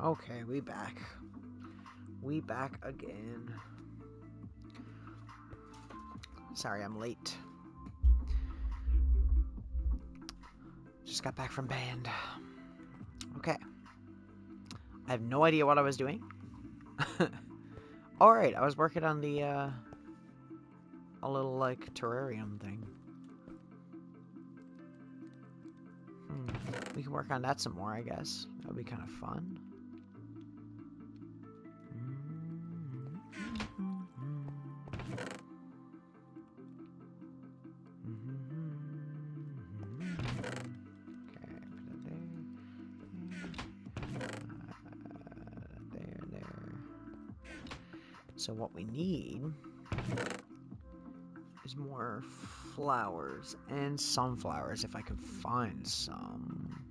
Okay, we back. We back again. Sorry, I'm late. Just got back from band. Okay. I have no idea what I was doing. Alright, I was working on the, a little, like, terrarium thing. We can work on that some more, I guess. That would be kind of fun. So what we need is more flowers and sunflowers if I can find some.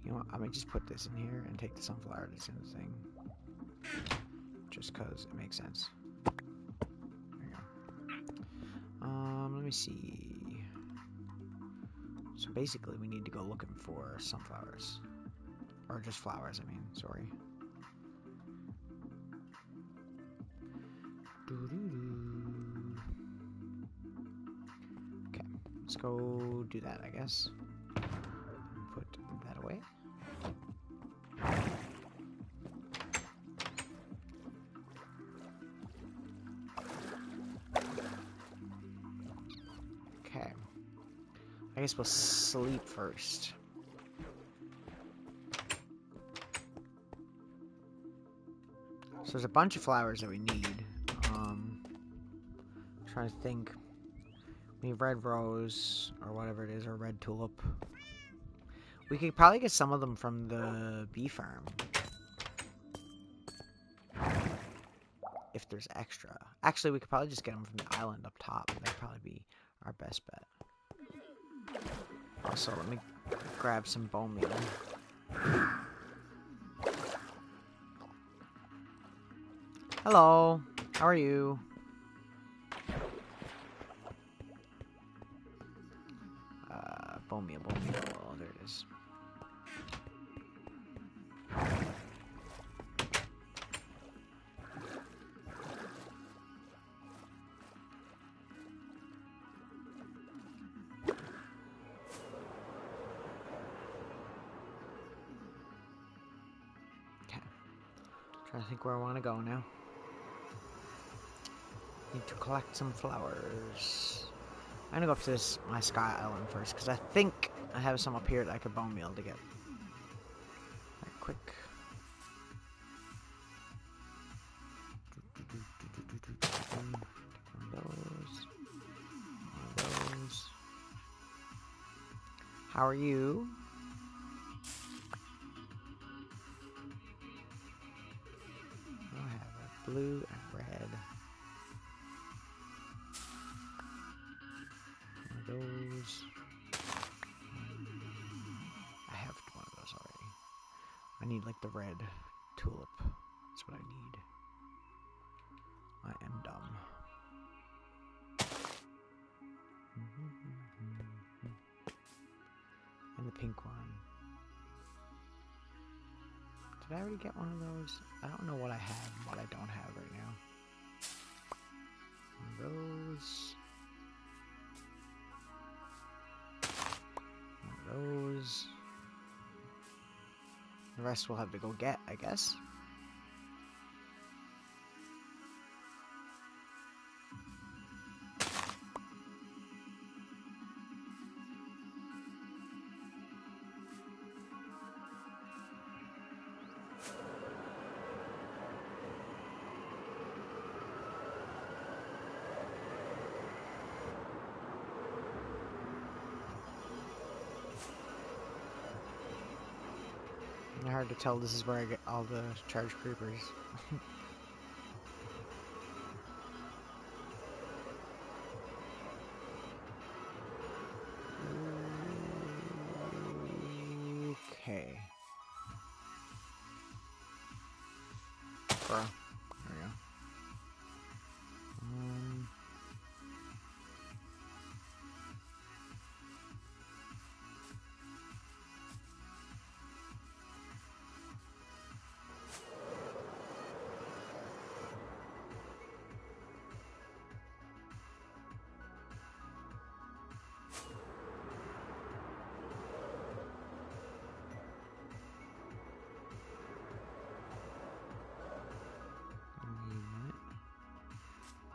You know what, I might just put this in here and take the sunflower that's in the thing. Just because it makes sense. There you go. Let me see. So basically we need to go looking for sunflowers. Or just flowers, I mean, sorry. Okay, let's go do that, I guess. Put that away. Okay. I guess we'll sleep first. So there's a bunch of flowers that we need. Trying to think. We need red rose, or whatever it is, or red tulip. We could probably get some of them from the bee farm. If there's extra. Actually, we could probably just get them from the island up top. That'd probably be our best bet. Also, let me grab some bone meal. Hello. How are you? Bone meal. Oh, there it is. Okay. Trying to think where I want to go now. Need to collect some flowers. I'm gonna go up to this my sky island first because I think I have some up here that I could bone meal to get. Right, quick. One of those. How are you? I have a blue and red. Those. I have one of those already. I need like the red tulip. That's what I need. I am dumb. And the pink one. Did I already get one of those? I don't know what I have and what I don't have right now. One of those. Those. The rest we'll have to go get, I guess. Hard to tell this is where I get all the charged creepers. Okay. Bro. There we go.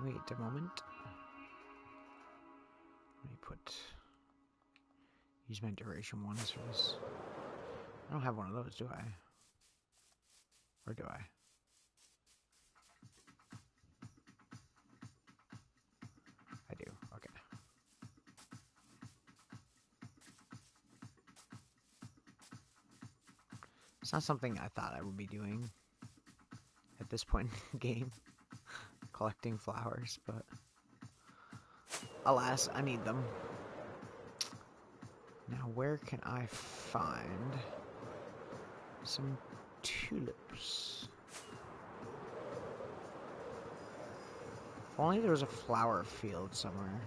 Wait a moment. Let me use my duration ones for this. I don't have one of those, do I? Or do I? I do, okay. It's not something I thought I would be doing at this point in the game, collecting flowers, but alas, I need them. Now, where can I find some tulips? If only there was a flower field somewhere.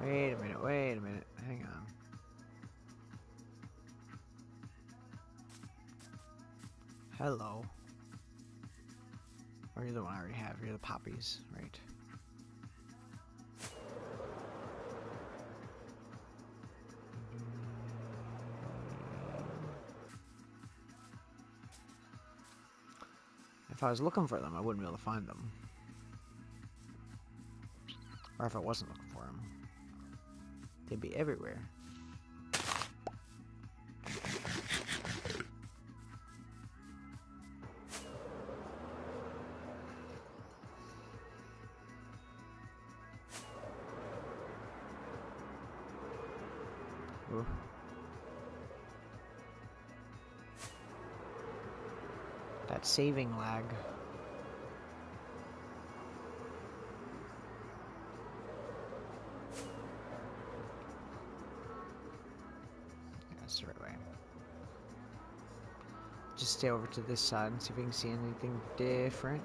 Wait a minute, hang on. Hello. Or you're the one I already have, you're the poppies, right? If I was looking for them, I wouldn't be able to find them. Or if I wasn't looking for them, they'd be everywhere. Ooh. That saving lag. That's the right way. Just stay over to this side and see if we can see anything different.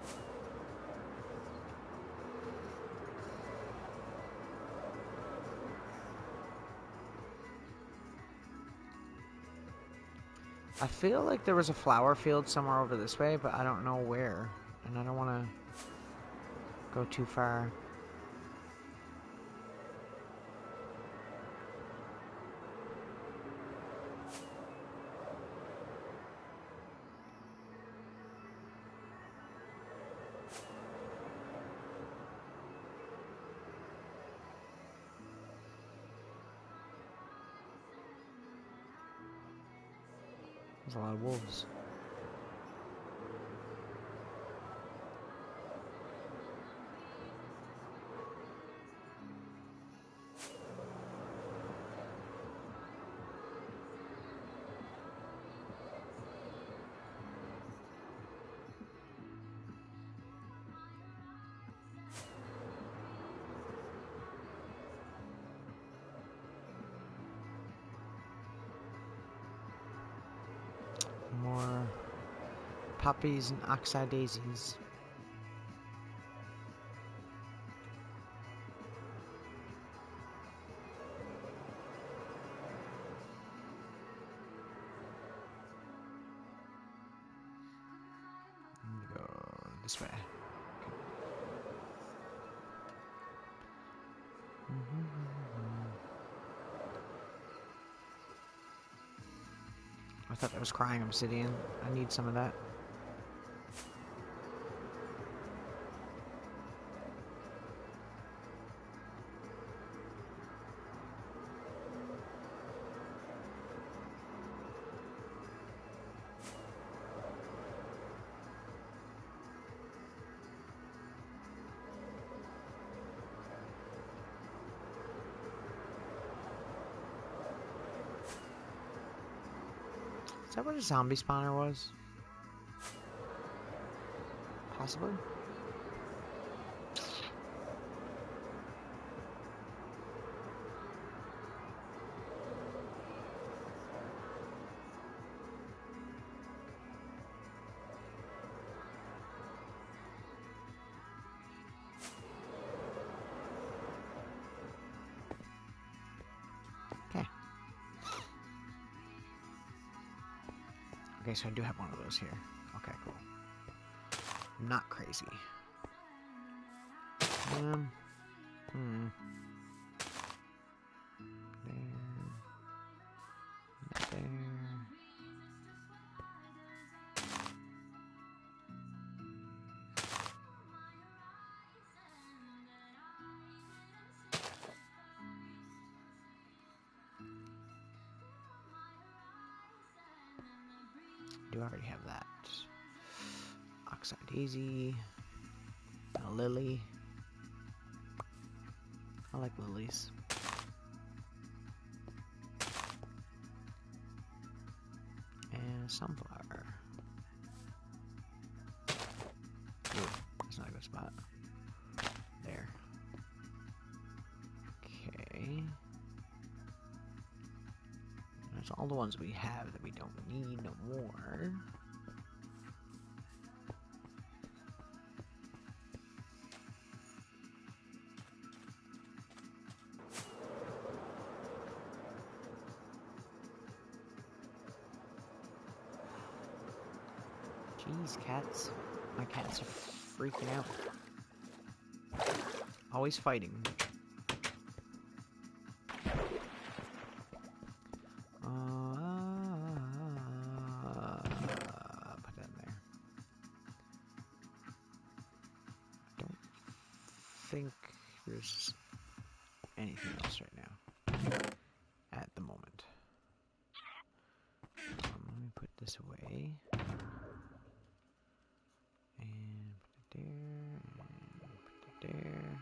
I feel like there was a flower field somewhere over this way, but I don't know where. And I don't want to go too far. There's a lot of wolves. More poppies and oxeye daisies. Go this way. I thought that was crying obsidian. I need some of that. Is that what a zombie spawner was? Possibly? Okay. Okay, so I do have one of those here. Okay, cool. Not crazy. There. Not there. do already have that. Oxide daisy. A lily. I like lilies. And a sunflower. Ooh, that's not a good spot. There. Okay. That's all the ones we have that we don't need no more. Jeez, cats. My cats are freaking out. Always fighting. Put that in there. I don't think there's anything else right now. At the moment. Let me put this away. And put it there. And put it there.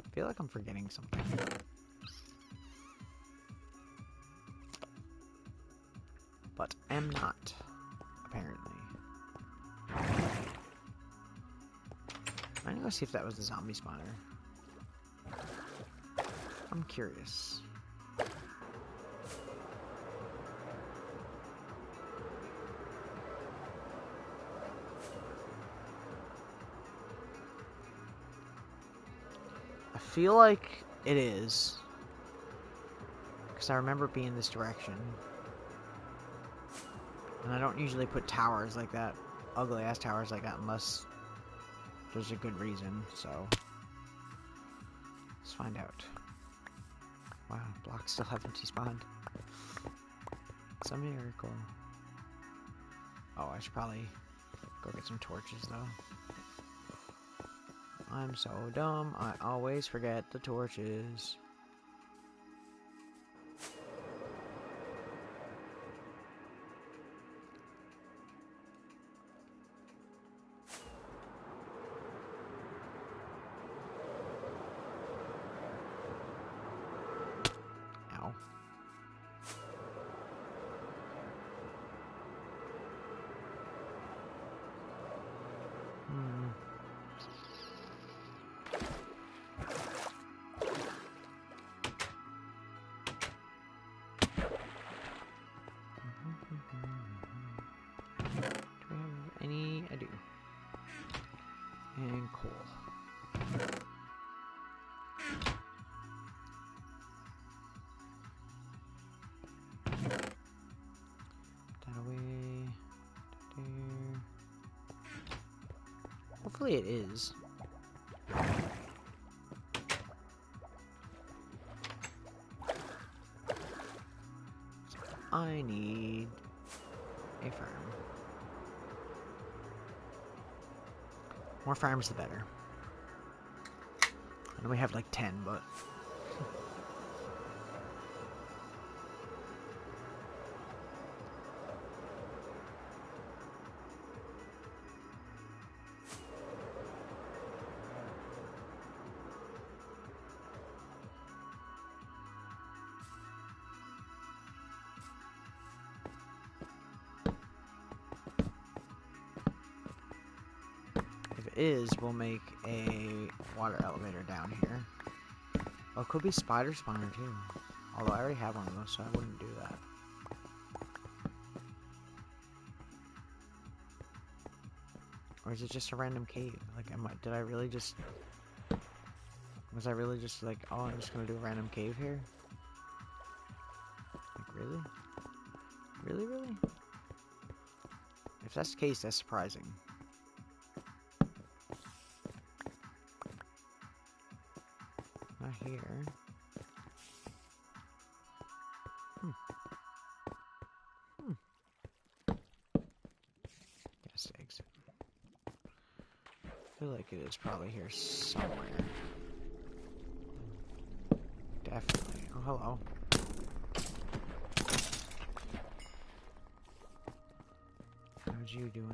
I feel like I'm forgetting something. But am not, apparently. I'm gonna go see if that was the zombie spawner. I'm curious. I feel like it is. Because I remember it being this direction. And I don't usually put towers like that, ugly ass towers like that, unless there's a good reason, so let's find out. Wow, blocks still haven't despawned. It's a miracle. Oh, I should probably go get some torches though. I'm so dumb, I always forget the torches. Ow. Do we have any? I do. And coal. That away. There. Hopefully it is. I need a farm. More farms the better. I know we have like 10, but if it is, we'll make a water elevator down here. Oh, it could be spider spawner too. Although I already have one of those, so I wouldn't do that. Or is it just a random cave? Like, did I really just... Was I really just like, oh, I'm just gonna do a random cave here? Like, really? Really, really? If that's the case, that's surprising. Not here. Gas exit. I feel like it is probably here somewhere. Definitely. Oh, hello. How's you doing?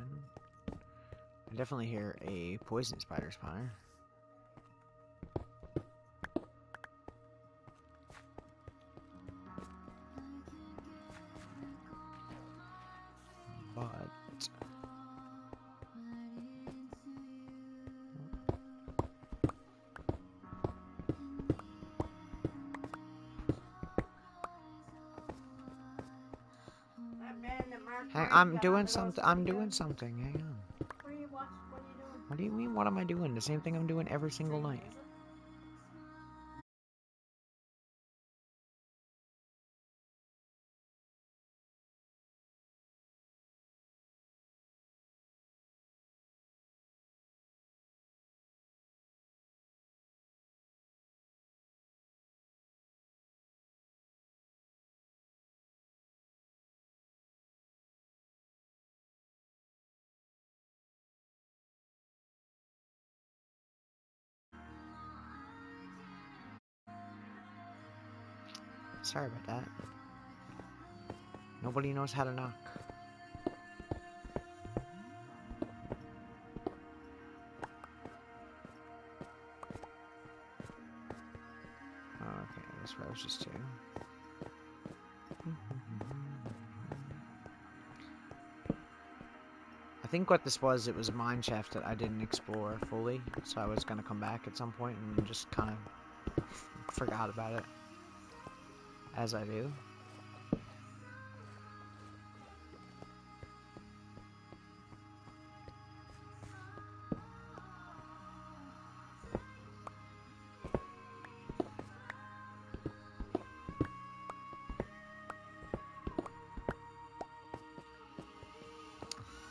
I definitely hear a poison spider spawner. But hang, I'm doing something. I'm doing something. Hang on. What are you watching? What are you doing? What do you mean? What am I doing? The same thing I'm doing every single night. Music? Sorry about that. Nobody knows how to knock. Oh, okay, this rows just two. I think what this was, it was a mine shaft that I didn't explore fully, so I was gonna come back at some point and just kind of forgot about it, as I do.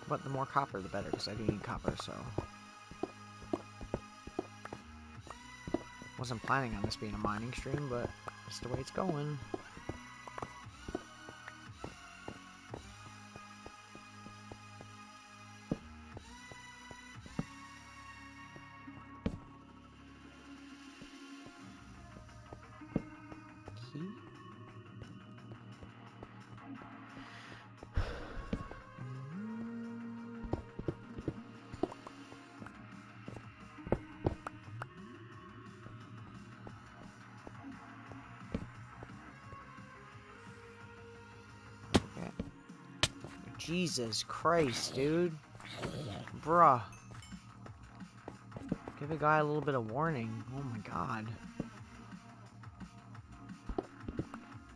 But the more copper, the better, because I do need copper, so... Wasn't planning on this being a mining stream, but that's the way it's going. Okay. Jesus Christ, dude. Bruh. Give a guy a little bit of warning. Oh my god.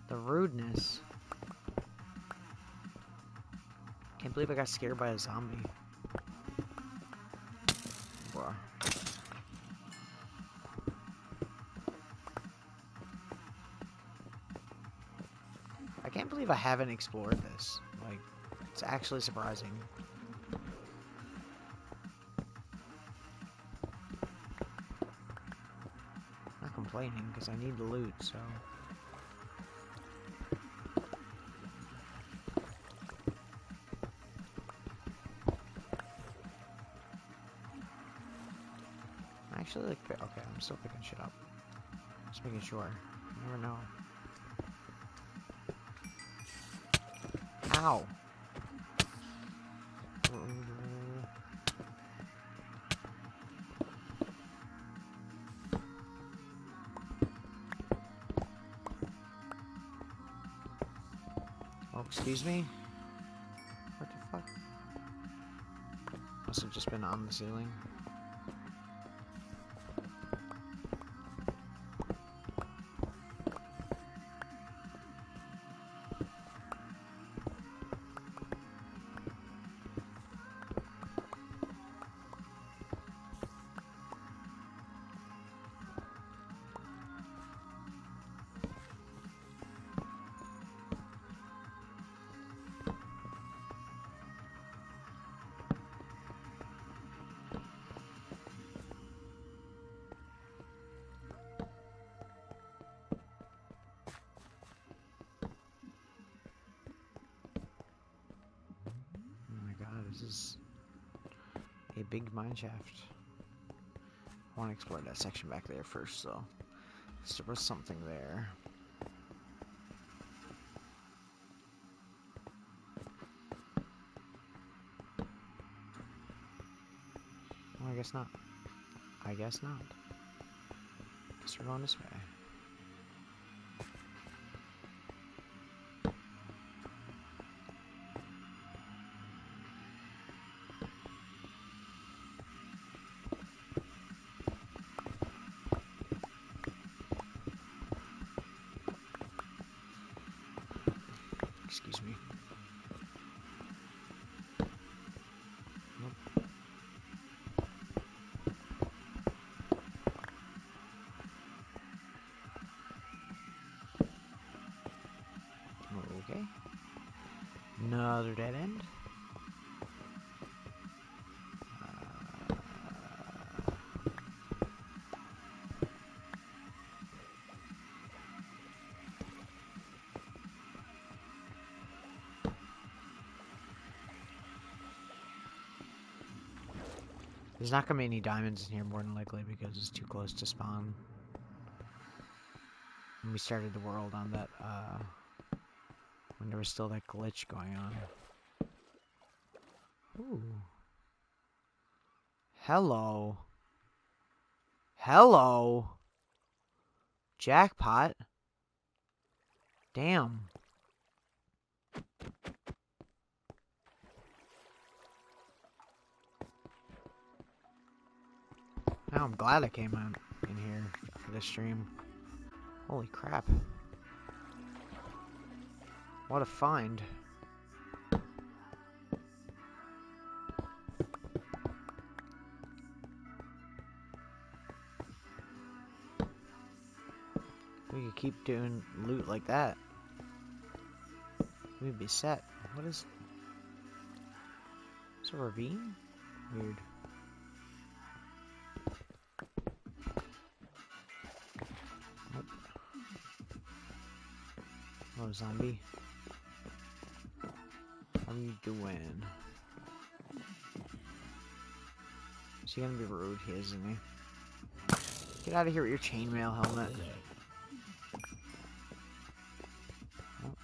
The rudeness. Can't believe I got scared by a zombie. Bruh. I can't believe I haven't explored this. Like, it's actually surprising. I'm not complaining, because I need the loot, so... Actually, like, okay, I'm still picking shit up. Just making sure. You never know. Ow! Oh, excuse me? What the fuck? Must have just been on the ceiling. This is a big mine shaft. I want to explore that section back there first, so So there was something there. Well, I guess not. I guess not. Guess we're going this way. Excuse me. Nope. Okay. Another dead end. There's not gonna be any diamonds in here more than likely because it's too close to spawn. When we started the world on that, when there was still that glitch going on. Ooh. Hello. Hello. Jackpot. Damn. Now I'm glad I came out in here for this stream. Holy crap. What a find. We could keep doing loot like that. We'd be set. What is... Is it a ravine? Weird. Nope. Oh, zombie. How are you doing? Is he gonna be rude? He is, isn't he? Get out of here with your chainmail helmet. Oh.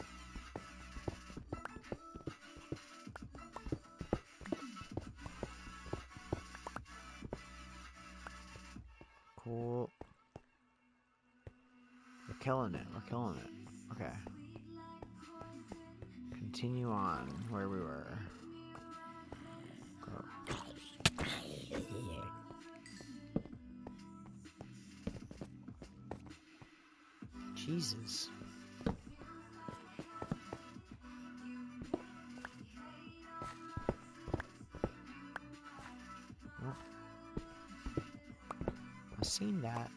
Cool. We're killing it. We're killing it. Okay. Continue on where we were. Go. Jesus. Oh. I've seen that.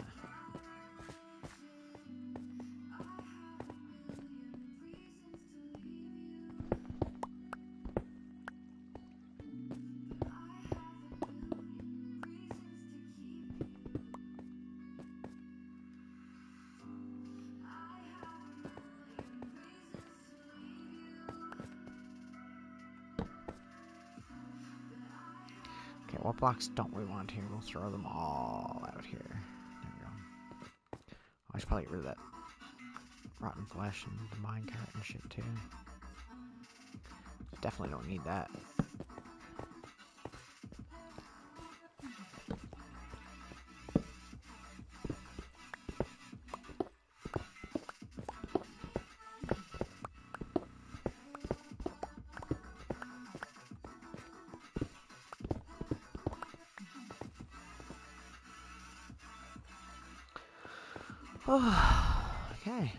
Okay, what blocks don't we want here? We'll throw them all out here. There we go. I should probably get rid of that rotten flesh and minecart and shit too. Definitely don't need that. Okay.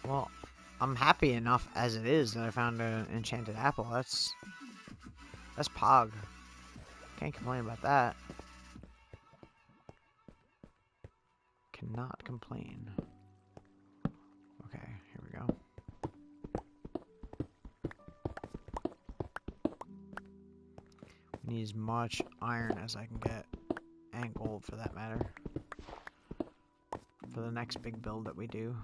Well, I'm happy enough as it is that I found an enchanted apple. That's pog. Can't complain about that. Cannot complain. Okay, here we go. Need as much iron as I can get, and gold for that matter, for the next big build that we do.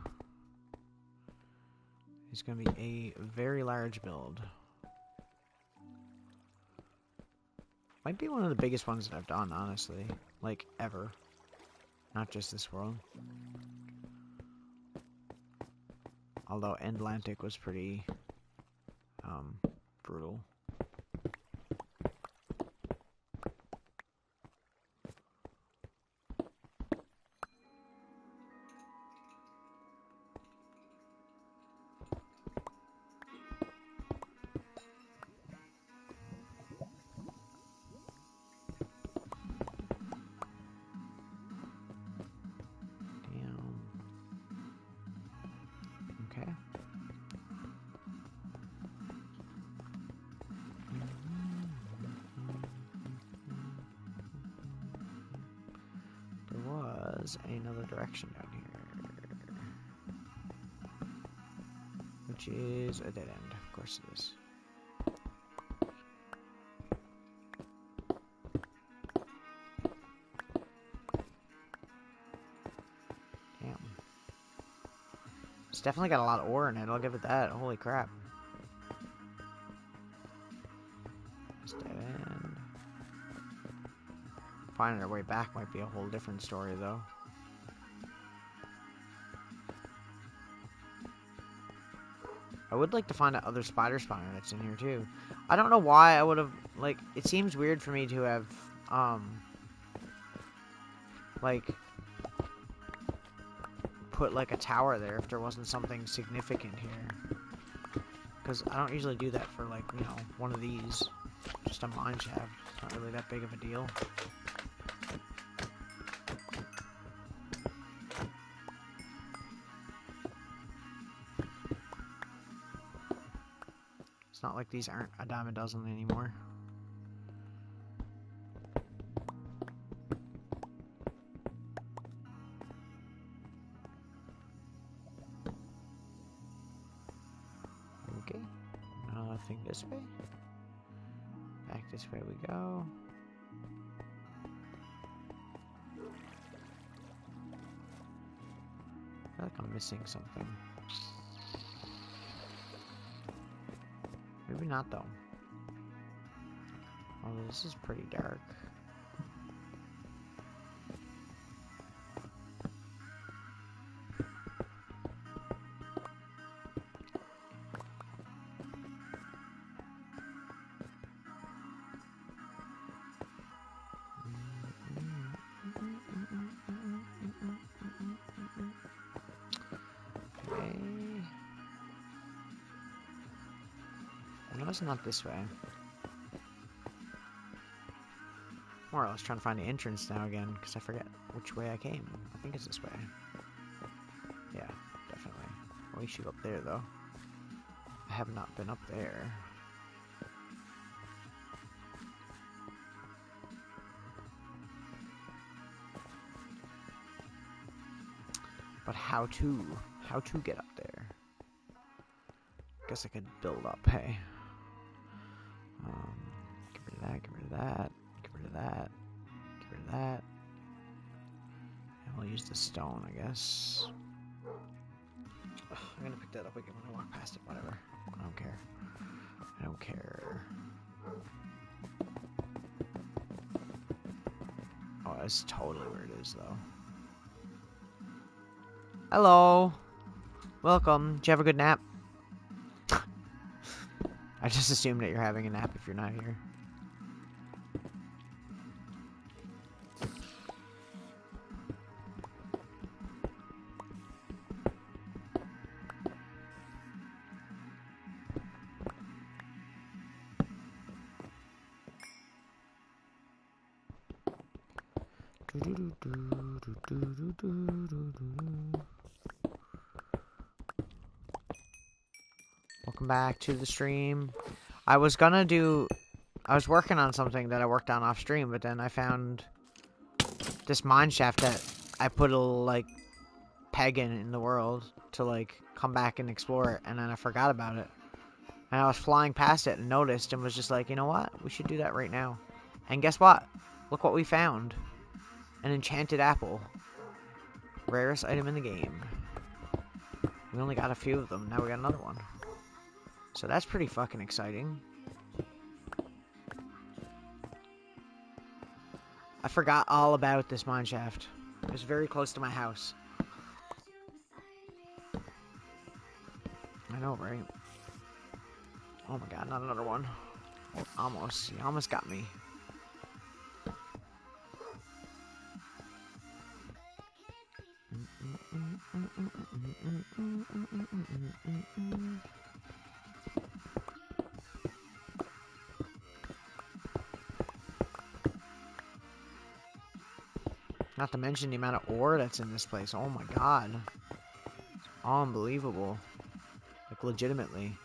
It's going to be a very large build. Might be one of the biggest ones that I've done, honestly. Like, ever. Not just this world. Although Atlantic was pretty, brutal. Okay. There was another direction down here. Which is a dead end. Of course it is. Damn. It's definitely got a lot of ore in it, I'll give it that. Holy crap. It's dead end. Finding our way back might be a whole different story, though. I would like to find that other spider spawner that's in here, too. I don't know why I would have, like, it seems weird for me to have, like, put, like, a tower there if there wasn't something significant here. Because I don't usually do that for, like, you know, one of these. Just a mine shaft. It's not really that big of a deal. It's not like these aren't a dime a dozen anymore. Okay. Nothing this way. Back this way we go. I feel like I'm missing something. Maybe not, though. Although this is pretty dark. Okay. No, it's not this way. More or less trying to find the entrance now again, because I forget which way I came. I think it's this way. Yeah, definitely. Well, we should go up there, though. I have not been up there. But how to get up there? Guess I could build up, hey. Get rid of that, get rid of that, get rid of that, get rid of that. And we'll use the stone, I guess. Ugh, I'm gonna pick that up again when I walk past it, whatever. I don't care. I don't care. Oh, that's totally where it is, though. Hello. Welcome. Did you have a good nap? I just assumed that you're having a nap if you're not here. Welcome back to the stream. I was working on something that I worked on off stream, but then I found this mine shaft that I put a little, like, peg in the world to, like, come back and explore it, and then I forgot about it. And I was flying past it and noticed and was just like, you know what? We should do that right now. And guess what? Look what we found. An enchanted apple. Rarest item in the game. We only got a few of them. Now we got another one. So that's pretty fucking exciting. I forgot all about this mine shaft. It was very close to my house. I know, right? Oh my god, not another one. Almost. You almost got me. Not to mention the amount of ore that's in this place. Oh my god. It's unbelievable. Like, legitimately.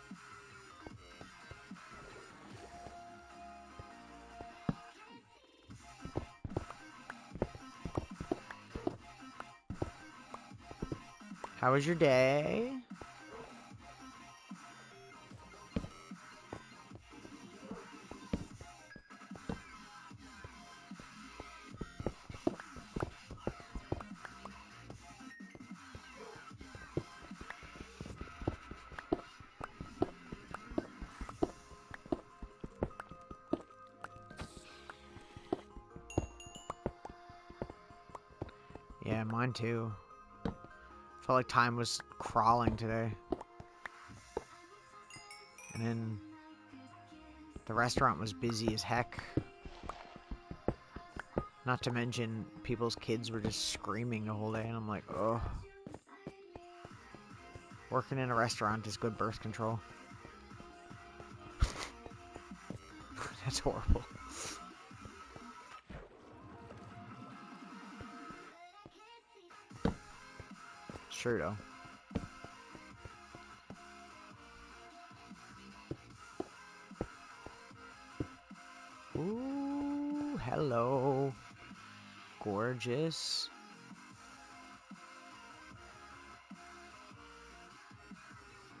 How was your day? Yeah, mine too. Felt like time was crawling today. And then the restaurant was busy as heck. Not to mention people's kids were just screaming the whole day, and I'm like, oh. Working in a restaurant is good birth control. That's horrible. It's true though. Ooh, hello. Gorgeous.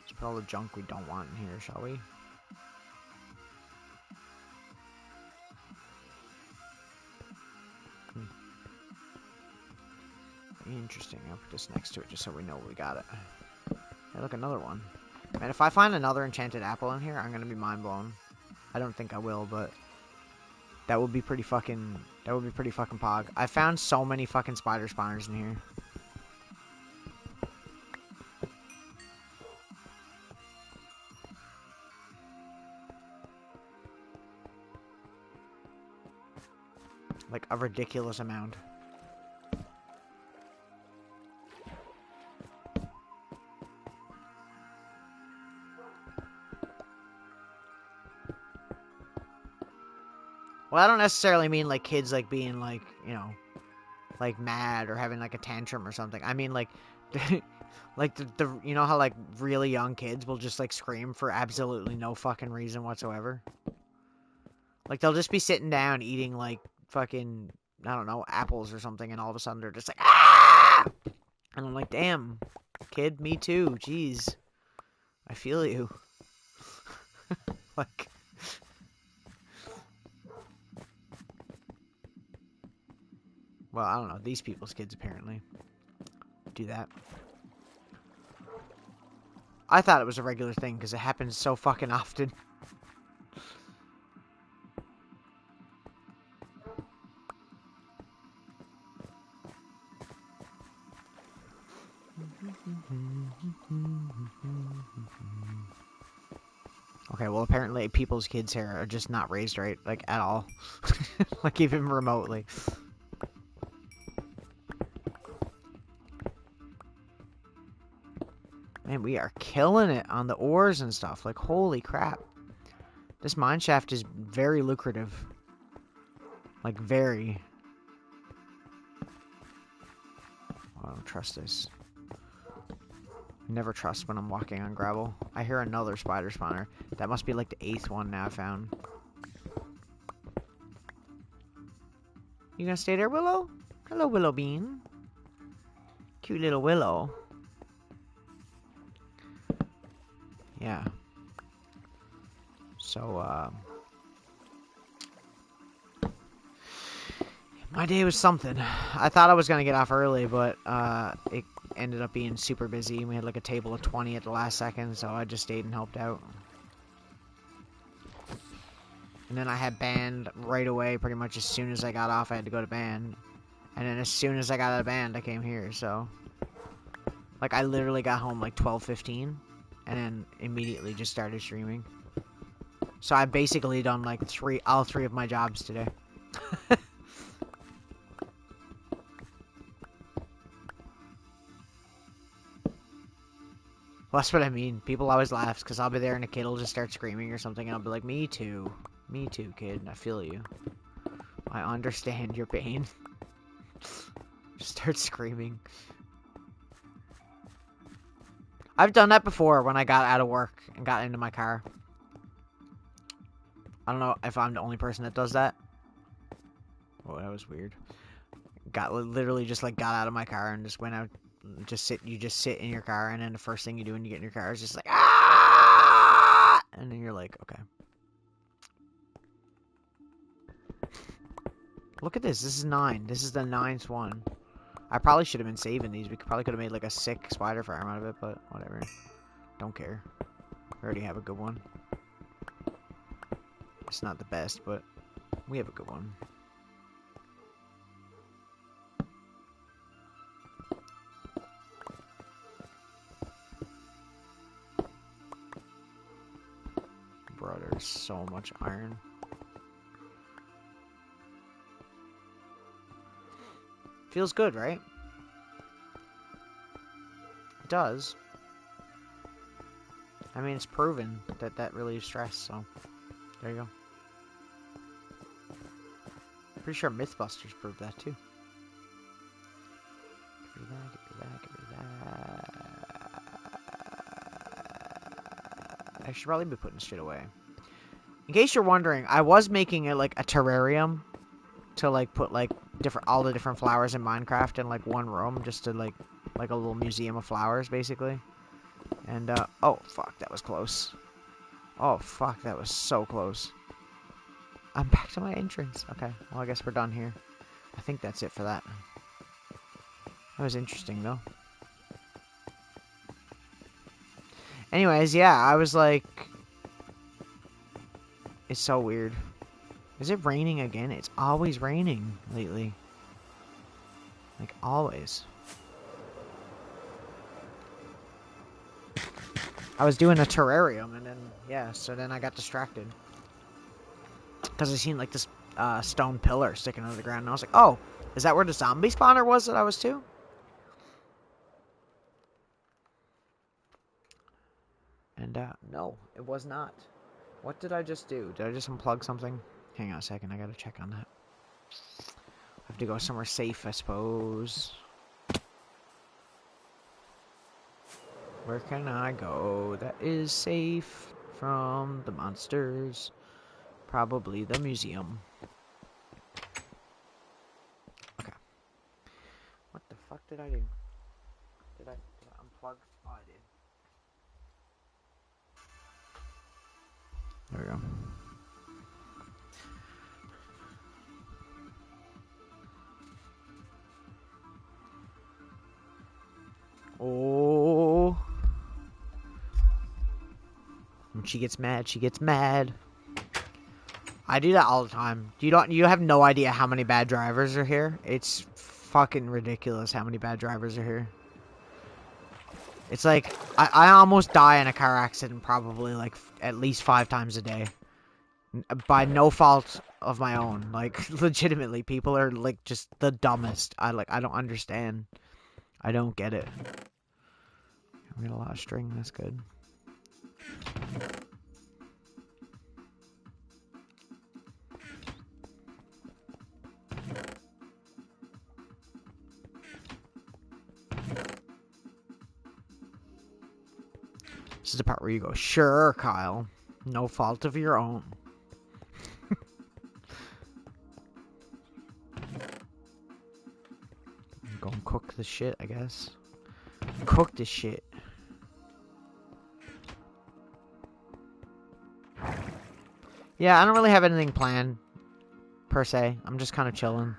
Let's put all the junk we don't want in here, shall we? Interesting. I'll put this next to it just so we know we got it. Hey, look, another one. Man, if I find another enchanted apple in here, I'm gonna be mind blown. I don't think I will, but that would be pretty fucking. That would be pretty fucking pog. I found so many fucking spider spawners in here. Like a ridiculous amount. Well, I don't necessarily mean like kids like being like, you know, like mad or having like a tantrum or something. I mean like like the you know how like really young kids will just like scream for absolutely no fucking reason whatsoever. Like they'll just be sitting down eating like fucking, I don't know, apples or something, and all of a sudden they're just like, ah! And I'm like, damn, kid, me too. Jeez, I feel you. Like, well, I don't know. These people's kids apparently do that. I thought it was a regular thing because it happens so fucking often. Okay, well, apparently people's kids here are just not raised right, like, at all. Like, even remotely. Man, we are killing it on the ores and stuff. Like, holy crap. This mine shaft is very lucrative. Like, very. Oh, I don't trust this. Never trust when I'm walking on gravel. I hear another spider spawner. That must be like the 8th one now I found. You gonna stay there, Willow? Hello, Willow Bean. Cute little Willow. Yeah. So, my day was something. I thought I was gonna get off early, but, it ended up being super busy. We had like a table of 20 at the last second, so I just stayed and helped out. And then I had band right away, pretty much as soon as I got off, I had to go to band. And then as soon as I got out of band, I came here, so... Like, I literally got home like 12:15, and then immediately just started streaming. So I've basically done like all three of my jobs today. Well, that's what I mean. People always laugh because I'll be there and a kid will just start screaming or something, and I'll be like, me too. Me too, kid. I feel you. I understand your pain. Just start screaming. I've done that before when I got out of work and got into my car. I don't know if I'm the only person that does that. Oh, that was weird. Literally just like got out of my car and just went out. You just sit in your car, and then the first thing you do when you get in your car is just like, ah! And then you're like, okay. Look at this. This is 9. This is the 9th one. I probably should have been saving these. We probably could have made like a sick spider farm out of it, but whatever. Don't care. We already have a good one. It's not the best, but we have a good one. Bro, there's so much iron. Feels good, right? It does. I mean, it's proven that that relieves stress, so there you go. Pretty sure Mythbusters proved that too. Give me that, give me that, give me that. I should probably be putting shit away. In case you're wondering, I was making it like a terrarium to like put like all the different flowers in Minecraft in like one room, just to like a little museum of flowers basically. And oh fuck, that was close. Oh fuck, that was so close. I'm back to my entrance. Okay, well I guess we're done here. I think that's it for that. That was interesting though. Anyways, yeah, I was like, it's so weird. Is it raining again? It's always raining lately. Like, always. I was doing a terrarium, and then, yeah, so then I got distracted. Because I seen, like, this stone pillar sticking out of the ground, and I was like, oh, is that where the zombie spawner was that I was to? And, no, it was not. What did I just do? Did I just unplug something? Hang on a second, I gotta check on that. I have to go somewhere safe, I suppose. Where can I go that is safe from the monsters? Probably the museum. Okay. What the fuck did I do? Did I unplug? Oh, I did. There we go. Oh. When she gets mad, she gets mad. I do that all the time. You have no idea how many bad drivers are here. It's fucking ridiculous how many bad drivers are here. It's like, I almost die in a car accident probably like at least 5 times a day. By no fault of my own. Like, legitimately, people are like just the dumbest. I don't understand. I don't get it. We got a lot of string, that's good. This is the part where you go, sure, Kyle. No fault of your own. Go and cook the shit, I guess. Cook the shit. Yeah, I don't really have anything planned, per se. I'm just kind of chilling.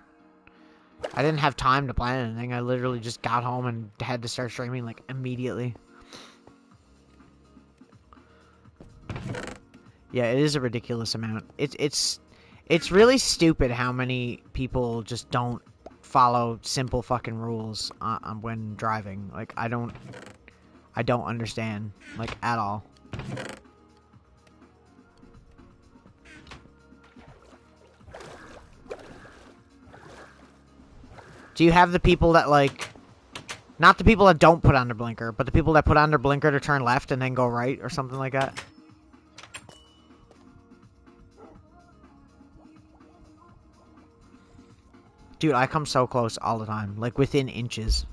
I didn't have time to plan anything. I literally just got home and had to start streaming, like, immediately. Yeah, it is a ridiculous amount. It's really stupid how many people just don't follow simple fucking rules when driving. Like I don't understand like at all. Do you have the people that like not the people that don't put on their blinker, but the people that put on their blinker to turn left and then go right or something like that? Dude, I come so close all the time, like within inches.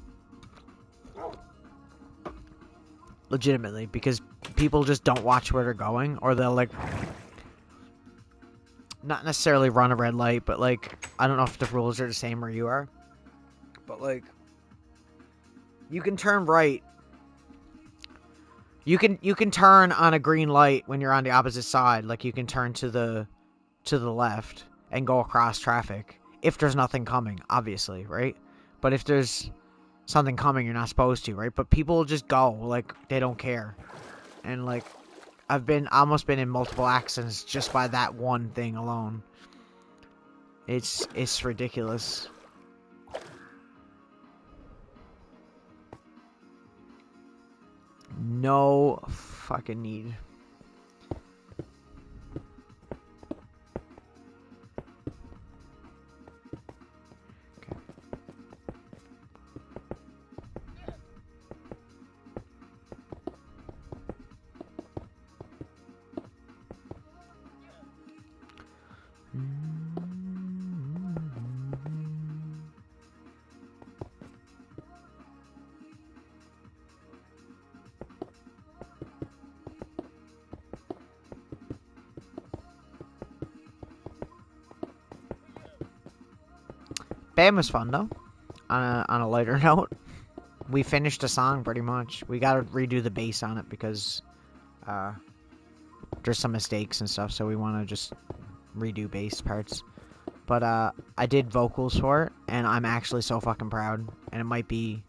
Legitimately, because people just don't watch where they're going, or they'll like not necessarily run a red light, but like I don't know if the rules are the same where you are, but like you can turn right. You can turn on a green light when you're on the opposite side, like you can turn to the left and go across traffic if there's nothing coming, obviously, right? But if there's something coming, you're not supposed to, right? But people just go like they don't care. And like I've almost been in multiple accidents just by that one thing alone. It's ridiculous. No fucking need. Band was fun though. On a lighter note, we finished a song pretty much. We got to redo the bass on it because there's some mistakes and stuff, so we want to just redo bass parts. But I did vocals for it, and I'm actually so fucking proud. And it might be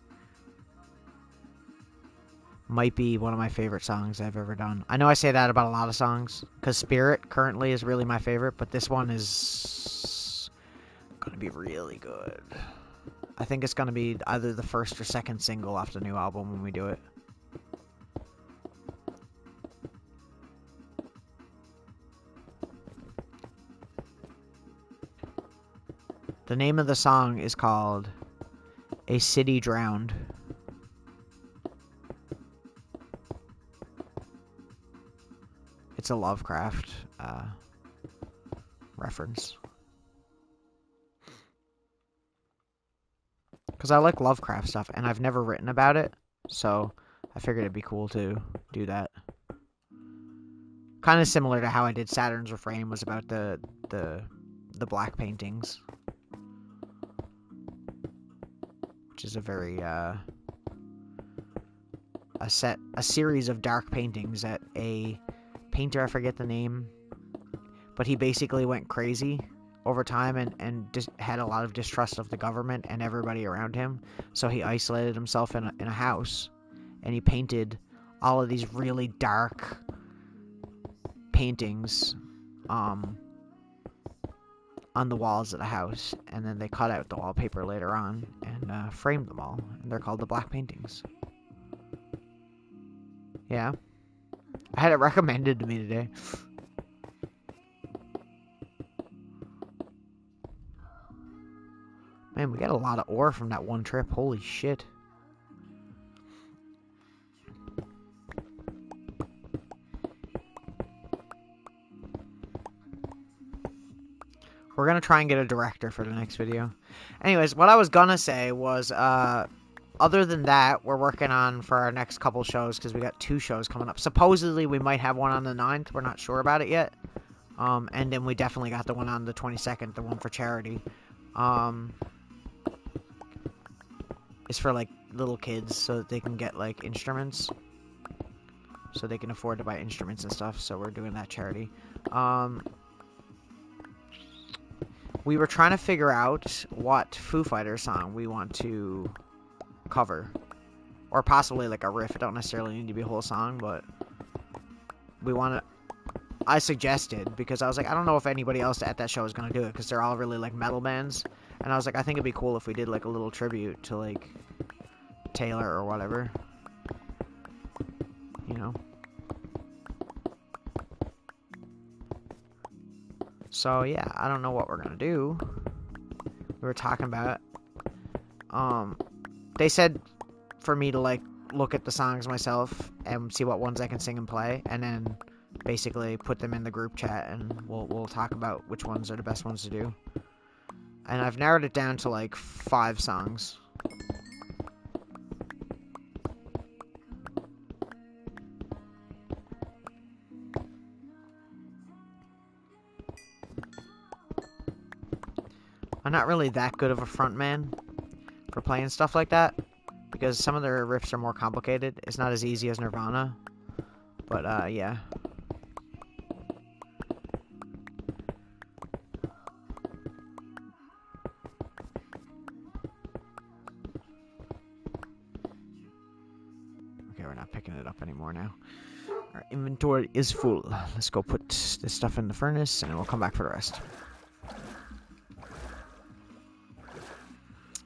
one of my favorite songs I've ever done. I know I say that about a lot of songs, because Spirit currently is really my favorite, but this one is gonna be really good. I think it's gonna be either the first or second single off the new album when we do it. The name of the song is called A City Drowned. It's a Lovecraft reference. Because I like Lovecraft stuff, and I've never written about it, so I figured it'd be cool to do that. Kind of similar to how I did Saturn's Refrain, was about the black paintings. Which is a very, a series of dark paintings that a painter, I forget the name, but he basically went crazy over time and just had a lot of distrust of the government and everybody around him. So he isolated himself in a house, and he painted all of these really dark paintings on the walls of the house, and then they cut out the wallpaper later on and framed them all, and they're called the black paintings. Yeah, I had it recommended to me today. Man, we got a lot of ore from that one trip. Holy shit. We're gonna try and get a director for the next video. Anyways, what I was gonna say was, other than that, we're working on for our next couple shows, because we got 2 shows coming up. Supposedly, we might have one on the 9th. We're not sure about it yet. And then we definitely got the one on the 22nd, the one for charity. It's for, like, little kids so that they can get, like, instruments. So they can afford to buy instruments and stuff, so we're doing that charity. We were trying to figure out what Foo Fighters song we want to cover. Or possibly, like, a riff. It don't necessarily need to be a whole song, but we want to... I suggested, because I was like, I don't know if anybody else at that show is gonna do it, because they're all really like metal bands, and I was like, I think it'd be cool if we did like a little tribute to like Taylor or whatever, you know. So yeah, I don't know what we're gonna do. We were talking about it. They said for me to like look at the songs myself and see what ones I can sing and play, and then basically put them in the group chat, and we'll talk about which ones are the best ones to do. And I've narrowed it down to like 5 songs. I'm not really that good of a frontman for playing stuff like that, because some of their riffs are more complicated. It's not as easy as Nirvana, but yeah. Okay, we're not picking it up anymore now. Our inventory is full. Let's go put this stuff in the furnace, and then we'll come back for the rest.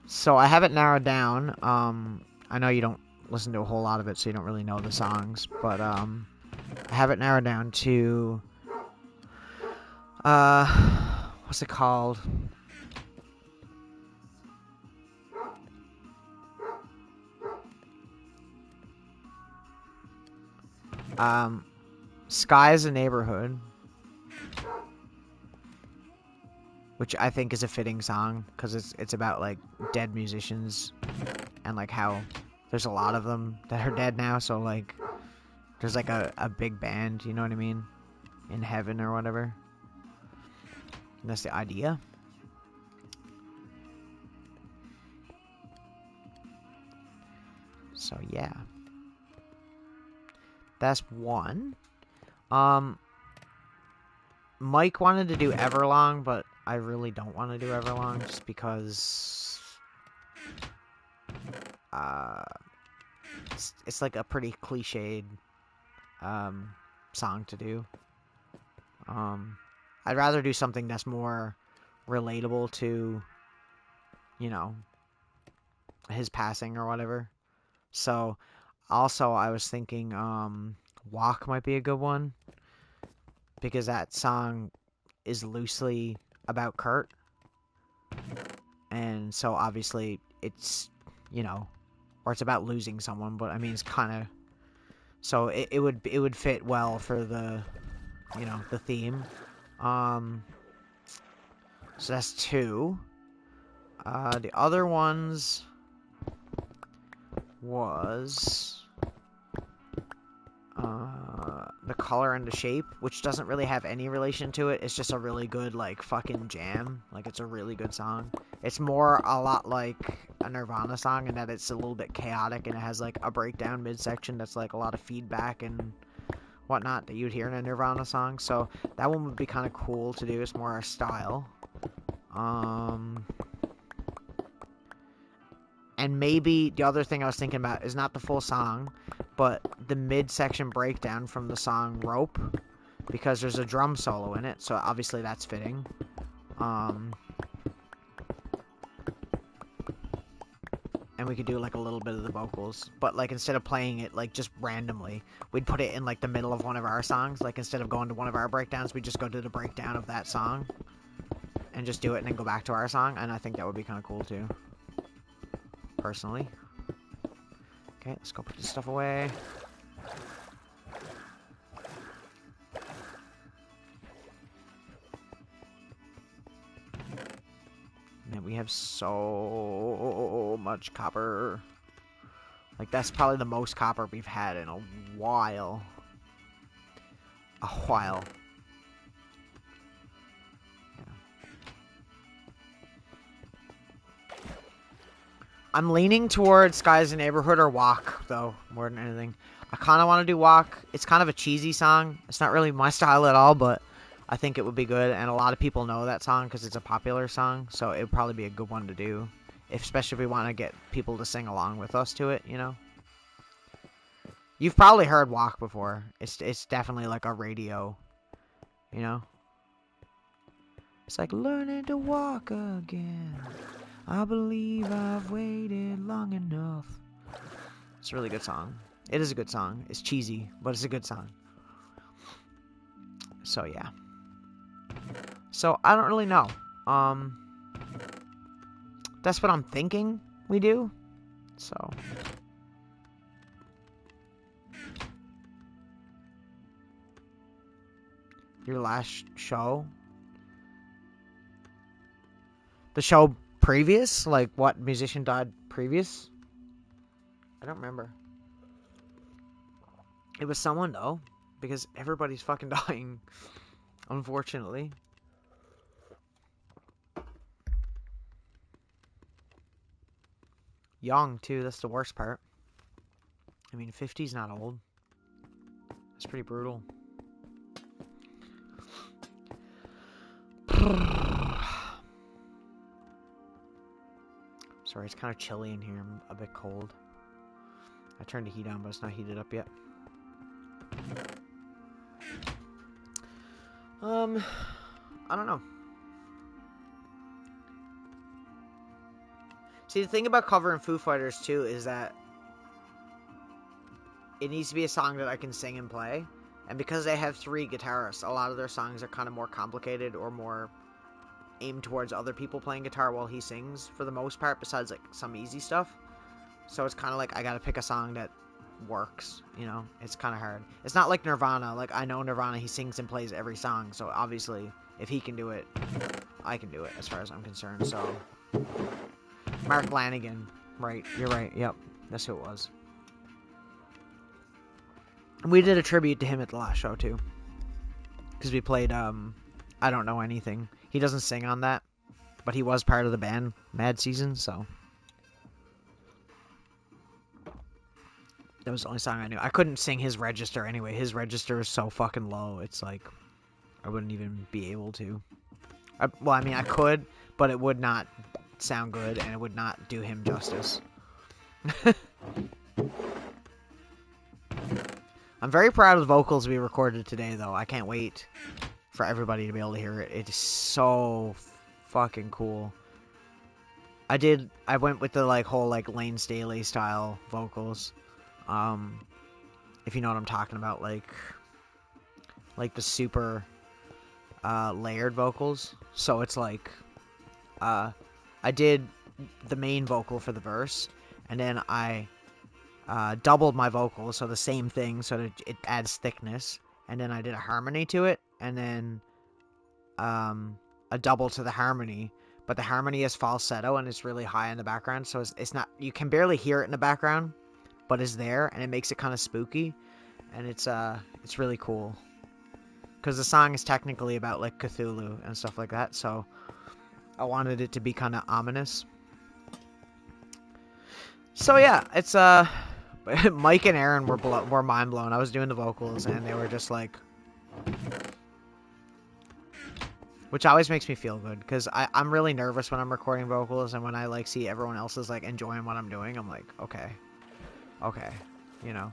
So I have it narrowed down. I know you don't listen to a whole lot of it, so you don't really know the songs, but I have it narrowed down to what's it called? Sky is a Neighborhood, which I think is a fitting song, because it's about like dead musicians, and like how there's a lot of them that are dead now, so like there's like a big band, you know what I mean, in heaven or whatever. And that's the idea. So yeah, that's one. Mike wanted to do Everlong, but I really don't want to do Everlong, just because it's like a pretty cliched song to do. I'd rather do something that's more relatable to, you know, his passing or whatever. So, also I was thinking Walk might be a good one, because that song is loosely about Kurt. And so obviously it's, you know, or it's about losing someone, but I mean it's kind of, so it would fit well for the, you know, the theme. So that's 2. The other ones was The Color and the Shape, which doesn't really have any relation to it. It's just a really good like fucking jam. Like, it's a really good song. It's more a lot like a Nirvana song in that it's a little bit chaotic, and it has like a breakdown midsection that's like a lot of feedback and whatnot that you'd hear in a Nirvana song. So that one would be kind of cool to do. It's more our style. And maybe the other thing I was thinking about is not the full song, but the midsection breakdown from the song Rope, because there's a drum solo in it, so obviously that's fitting. And we could do like a little bit of the vocals, but like instead of playing it like just randomly, we'd put it in like the middle of one of our songs. Like, instead of going to one of our breakdowns, we'd just go to the breakdown of that song and just do it and then go back to our song, and I think that would be kind of cool too, personally. Okay, let's go put this stuff away. Man, we have so much copper. Like, that's probably the most copper we've had in a while. A while. Yeah. I'm leaning towards Sky's a Neighborhood or Walk, though, more than anything. I kind of want to do Walk. It's kind of a cheesy song. It's not really my style at all, but I think it would be good, and a lot of people know that song because it's a popular song, so it would probably be a good one to do, especially if we want to get people to sing along with us to it, you know? You've probably heard Walk before. It's definitely like a radio you know? It's like learning to walk again. I believe I've waited long enough. It's a really good song. It is a good song. It's cheesy, but it's a good song. So yeah. So I don't really know. That's what I'm thinking we do. So your last show? The show previous? Like what musician died previous? I don't remember. It was someone though, because everybody's fucking dying, unfortunately. Young too, that's the worst part. I mean, 50's not old. That's pretty brutal. Sorry, it's kind of chilly in here. I'm a bit cold. I turned the heat on, but it's not heated up yet. I don't know. See, the thing about covering Foo Fighters too is that it needs to be a song that I can sing and play. And because they have 3 guitarists, a lot of their songs are kind of more complicated or more aimed towards other people playing guitar while he sings for the most part, besides like some easy stuff. So it's kind of like I gotta pick a song that works, you know? It's kind of hard. It's not like Nirvana. Like, I know Nirvana, he sings and plays every song, so obviously if he can do it, I can do it as far as I'm concerned. So Mark Lanigan, right, you're right, yep, that's who it was. And we did a tribute to him at the last show too, because we played I Don't Know Anything. He doesn't sing on that, but he was part of the band Mad Season, so that was the only song I knew. I couldn't sing his register anyway. His register is so fucking low. It's like I wouldn't even be able to. Well, I mean, I could, but it would not sound good, and it would not do him justice. I'm very proud of the vocals we recorded today, though. I can't wait for everybody to be able to hear it. It is so fucking cool. I went with the like whole like Lane Staley style vocals. If you know what I'm talking about, like the super layered vocals. So it's like I did the main vocal for the verse, and then I doubled my vocals, so the same thing, so that it adds thickness, and then I did a harmony to it, and then a double to the harmony, but the harmony is falsetto and it's really high in the background, so it's not, you can barely hear it in the background, but it's there, and it makes it kind of spooky, and it's really cool, because the song is technically about like Cthulhu and stuff like that, so I wanted it to be kind of ominous. So yeah, it's Mike and Aaron were mind blown. I was doing the vocals and they were just like, which always makes me feel good, because I'm really nervous when I'm recording vocals, and when I like see everyone else is like enjoying what I'm doing, I'm like, okay, you know,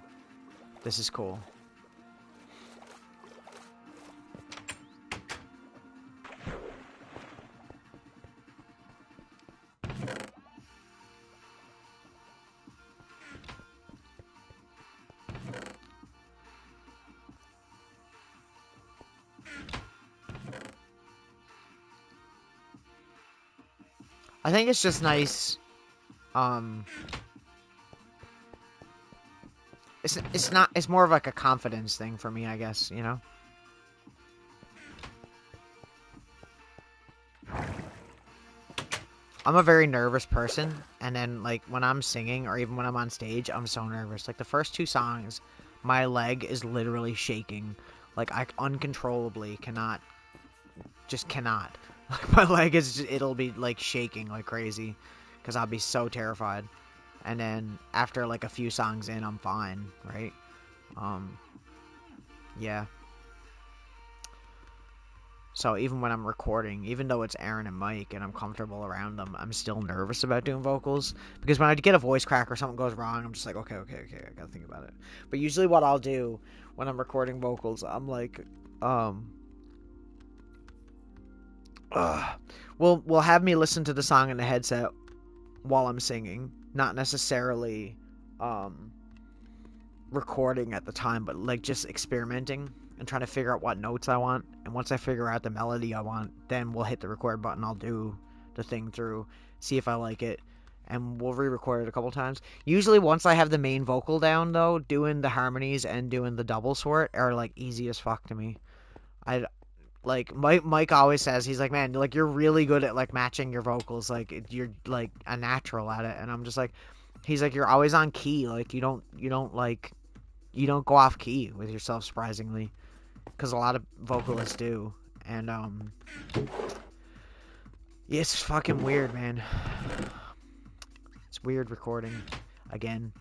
this is cool. I think it's just nice. It's more of like a confidence thing for me, I guess, you know? I'm a very nervous person, and then like when I'm singing or even when I'm on stage, I'm so nervous. Like the first 2 songs, my leg is literally shaking. Like I uncontrollably cannot. Like my leg is it'll be like shaking like crazy, because I'll be so terrified. And then after like a few songs in, I'm fine, right? Yeah. So even when I'm recording, even though it's Aaron and Mike and I'm comfortable around them, I'm still nervous about doing vocals, because when I get a voice crack or something goes wrong, I'm just like, okay, I gotta think about it. But usually what I'll do when I'm recording vocals, I'm like, will have me listen to the song in the headset while I'm singing, not necessarily recording at the time, but like just experimenting and trying to figure out what notes I want. And once I figure out the melody I want, then we'll hit the record button. I'll do the thing through, see if I like it, and we'll re-record it a couple times. Usually once I have the main vocal down, though, doing the harmonies and doing the double sort are like easy as fuck to me. I like Mike always says, he's like, man, like you're really good at like matching your vocals, like you're like a natural at it. And I'm just like, he's like, you're always on key, like you don't go off key with yourself, surprisingly, because a lot of vocalists do. And yeah, it's fucking weird, man. It's weird recording again.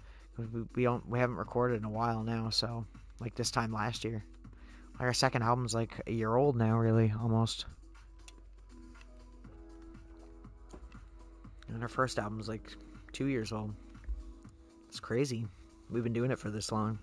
We haven't recorded in a while now, so like this time last year. Like our second album's like a year old now, really, almost. And our first album's like 2 years old. It's crazy. We've been doing it for this long.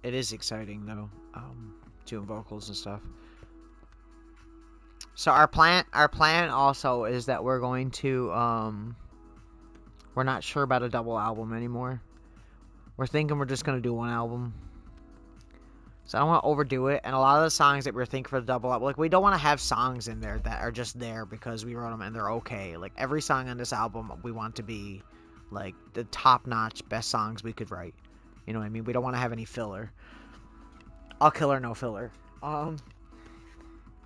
It is exciting though, doing vocals and stuff. So our plan also is that we're going to we're not sure about a double album anymore. We're thinking we're just gonna do one album. So I don't want to overdo it. And a lot of the songs that we're thinking for the double album, like we don't want to have songs in there that are just there because we wrote them and they're okay. Like every song on this album, we want to be like the top-notch best songs we could write. You know what I mean? We don't want to have any filler. All killer, no filler.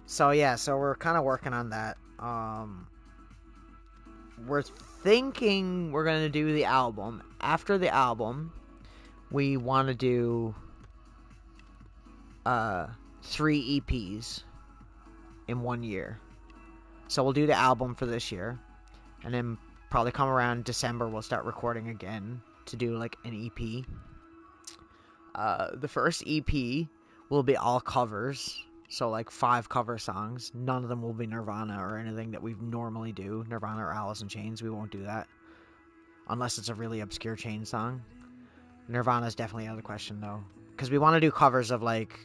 So yeah, so we're kind of working on that. We're thinking we're gonna do the album. After the album, we want to do 3 EPs in 1 year. So we'll do the album for this year, and then probably come around December we'll start recording again to do like an EP. The first EP will be all covers, so like 5 cover songs. None of them will be Nirvana or anything that we normally do. Nirvana or Alice in Chains, we won't do that unless it's a really obscure Chains song. Nirvana's definitely out of the question though, because we want to do covers of like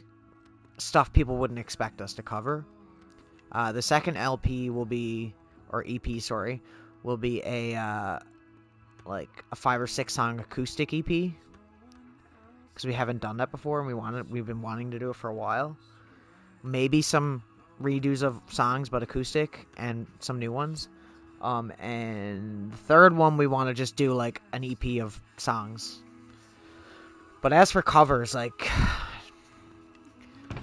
stuff people wouldn't expect us to cover. The second LP will be, or EP, sorry, will be a like a 5 or 6 song acoustic EP, because we haven't done that before and we've been wanting to do it for a while. Maybe some redos of songs, but acoustic, and some new ones. And the third one we want to just do like an EP of songs. But as for covers, like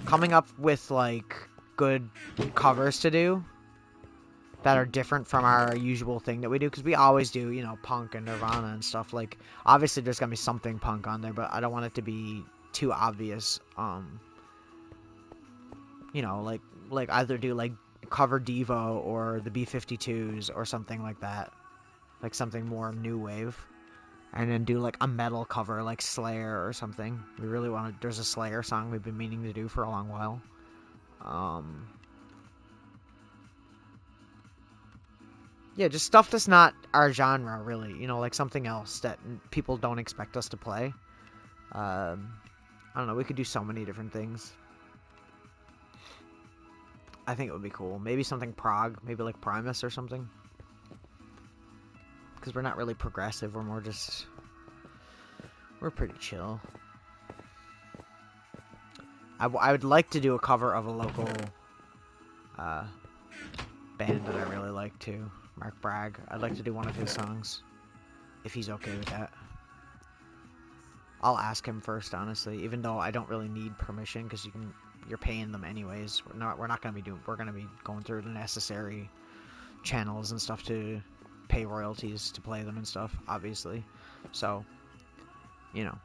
coming up with like good covers to do that are different from our usual thing that we do, because we always do, you know, punk and Nirvana and stuff. Like obviously there's gonna be something punk on there, but I don't want it to be too obvious. You know, like either do like cover Devo or the B-52s or something like that, like something more new wave. And then do like a metal cover like Slayer or something. We really want to. There's a Slayer song we've been meaning to do for a long while. Yeah, just stuff that's not our genre, really. You know, like something else that people don't expect us to play. I don't know. We could do so many different things. I think it would be cool. Maybe something prog. Maybe like Primus or something. Because we're not really progressive. We're more just... We're pretty chill. I would like to do a cover of a local band that I really like too. Mark Bragg. I'd like to do one of his songs. If he's okay with that. I'll ask him first, honestly. Even though I don't really need permission, because you're paying them anyways. We're not gonna be doing... We're gonna be going through the necessary channels and stuff to pay royalties to play them and stuff, obviously. So, you know.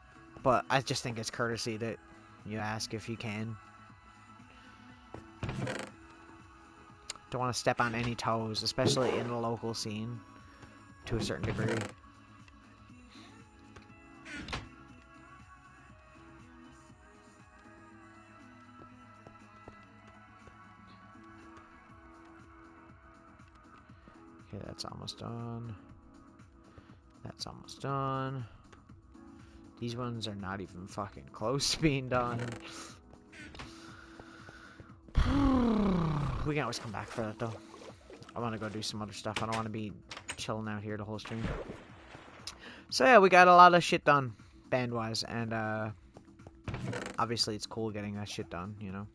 But I just think it's courtesy that you ask if you can. Don't want to step on any toes, especially in the local scene, to a certain degree. Okay, that's almost done. That's almost done. These ones are not even fucking close to being done. We can always come back for that, though. I want to go do some other stuff. I don't want to be chilling out here the whole stream. So, yeah, we got a lot of shit done, band-wise. And, obviously it's cool getting that shit done, you know?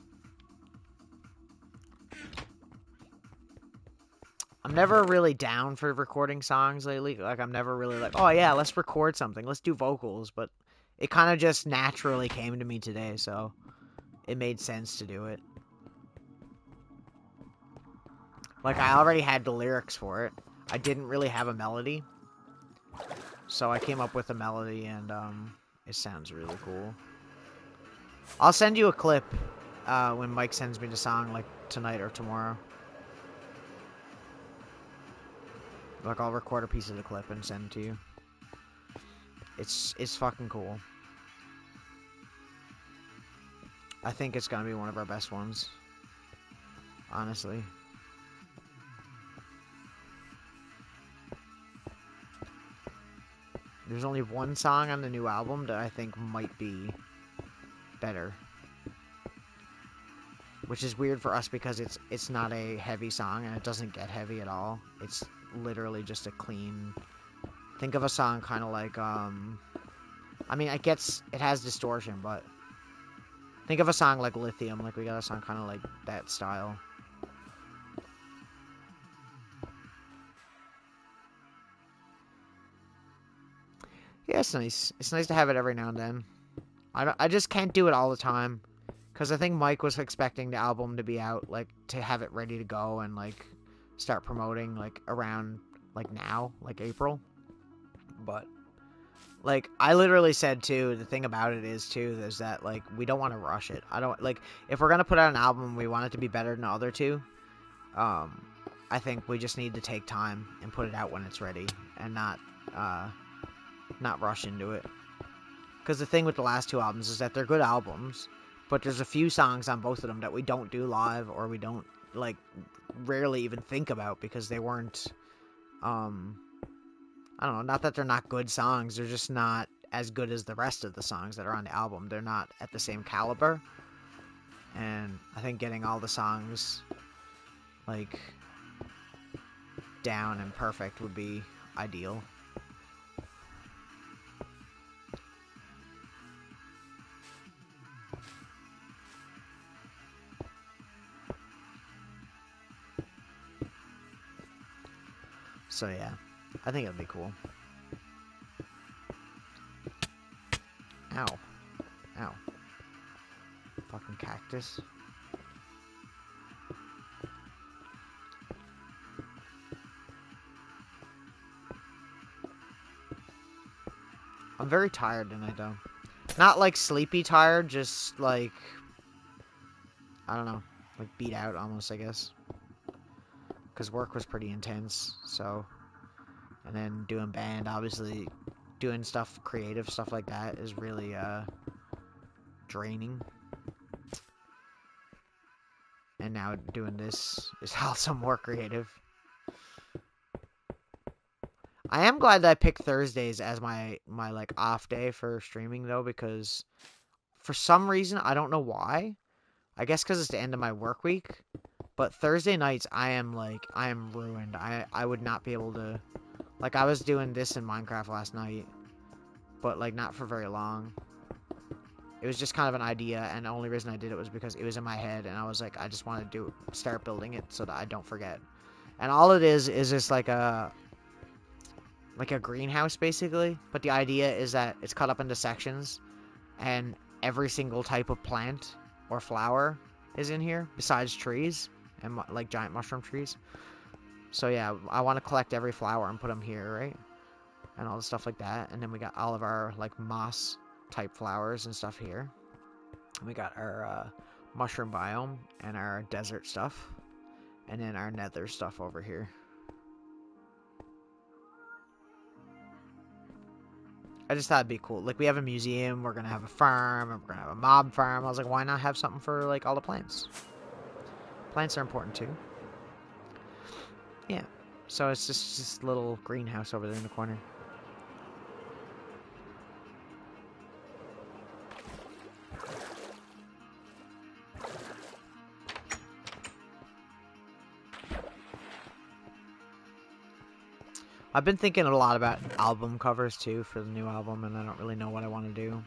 I'm never really down for recording songs lately. Like, I'm never really like, oh, yeah, let's record something. Let's do vocals. But it kind of just naturally came to me today, so it made sense to do it. Like, I already had the lyrics for it. I didn't really have a melody. So I came up with a melody, and it sounds really cool. I'll send you a clip when Mike sends me the song, like, tonight or tomorrow. Like, I'll record a piece of the clip and send it to you. It's fucking cool. I think it's gonna be one of our best ones. Honestly. There's only one song on the new album that I think might be better. Which is weird for us because it's not a heavy song and it doesn't get heavy at all. It's literally just a clean... Think of a song kind of like, I mean, it has distortion, but... Think of a song like Lithium, like we got a song kind of like that style. Yeah, it's nice. It's nice to have it every now and then. I just can't do it all the time. Because I think Mike was expecting the album to be out, like, to have it ready to go and, like, start promoting, like, around, like, now, like, April. But, like, I literally said, too, the thing about it is, too, is that, like, we don't want to rush it. I don't, like, if we're going to put out an album, we want it to be better than the other two. I think we just need to take time and put it out when it's ready and not rush into it. Because the thing with the last two albums is that they're good albums, but there's a few songs on both of them that we don't do live or we don't, like, rarely even think about because they weren't, I don't know, not that they're not good songs, they're just not as good as the rest of the songs that are on the album. They're not at the same caliber, and I think getting all the songs, like, down and perfect would be ideal. So yeah, I think it'll be cool. Ow. Ow. Fucking cactus. I'm very tired tonight, though. Not, like, sleepy tired, just, like, I don't know, like, beat out almost, I guess. Because work was pretty intense, so... And then doing band, obviously, doing stuff, creative stuff like that is really, draining. And now doing this is also more creative. I am glad that I picked Thursdays as my like, off day for streaming, though, because for some reason, I don't know why. I guess because it's the end of my work week. But Thursday nights, I am ruined. I would not be able to... Like, I was doing this in Minecraft last night, but, like, not for very long. It was just kind of an idea, and the only reason I did it was because it was in my head, and I was like, I just want to start building it so that I don't forget. And all it is just like a greenhouse, basically. But the idea is that it's cut up into sections, and every single type of plant or flower is in here, besides trees and, like, giant mushroom trees. So yeah, I want to collect every flower and put them here, right? And all the stuff like that. And then we got all of our, like, moss type flowers and stuff here. And we got our mushroom biome and our desert stuff. And then our nether stuff over here. I just thought it'd be cool. Like, we have a museum, we're gonna have a farm, and we're gonna have a mob farm. I was like, why not have something for, like, all the plants? Plants are important too. Yeah. So it's just this little greenhouse over there in the corner. I've been thinking a lot about album covers too for the new album, and I don't really know what I want to do.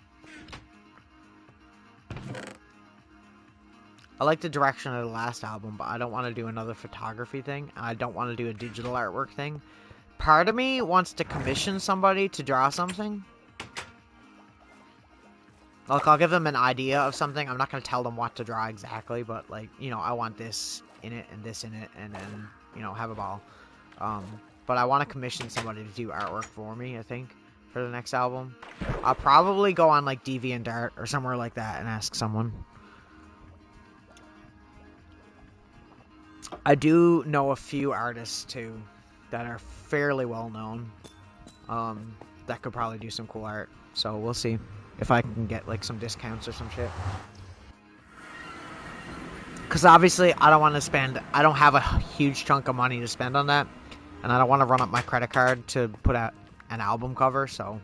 I like the direction of the last album, but I don't want to do another photography thing, and I don't want to do a digital artwork thing. Part of me wants to commission somebody to draw something. Like, I'll give them an idea of something. I'm not going to tell them what to draw exactly, but, like, you know, I want this in it and this in it, and then, you know, have a ball. But I want to commission somebody to do artwork for me, I think, for the next album. I'll probably go on, like, DeviantArt or somewhere like that and ask someone. I do know a few artists, too, that are fairly well known, that could probably do some cool art. So we'll see if I can get, like, some discounts or some shit. Because obviously, I don't want to spend... I don't have a huge chunk of money to spend on that. And I don't want to run up my credit card to put out an album cover, so...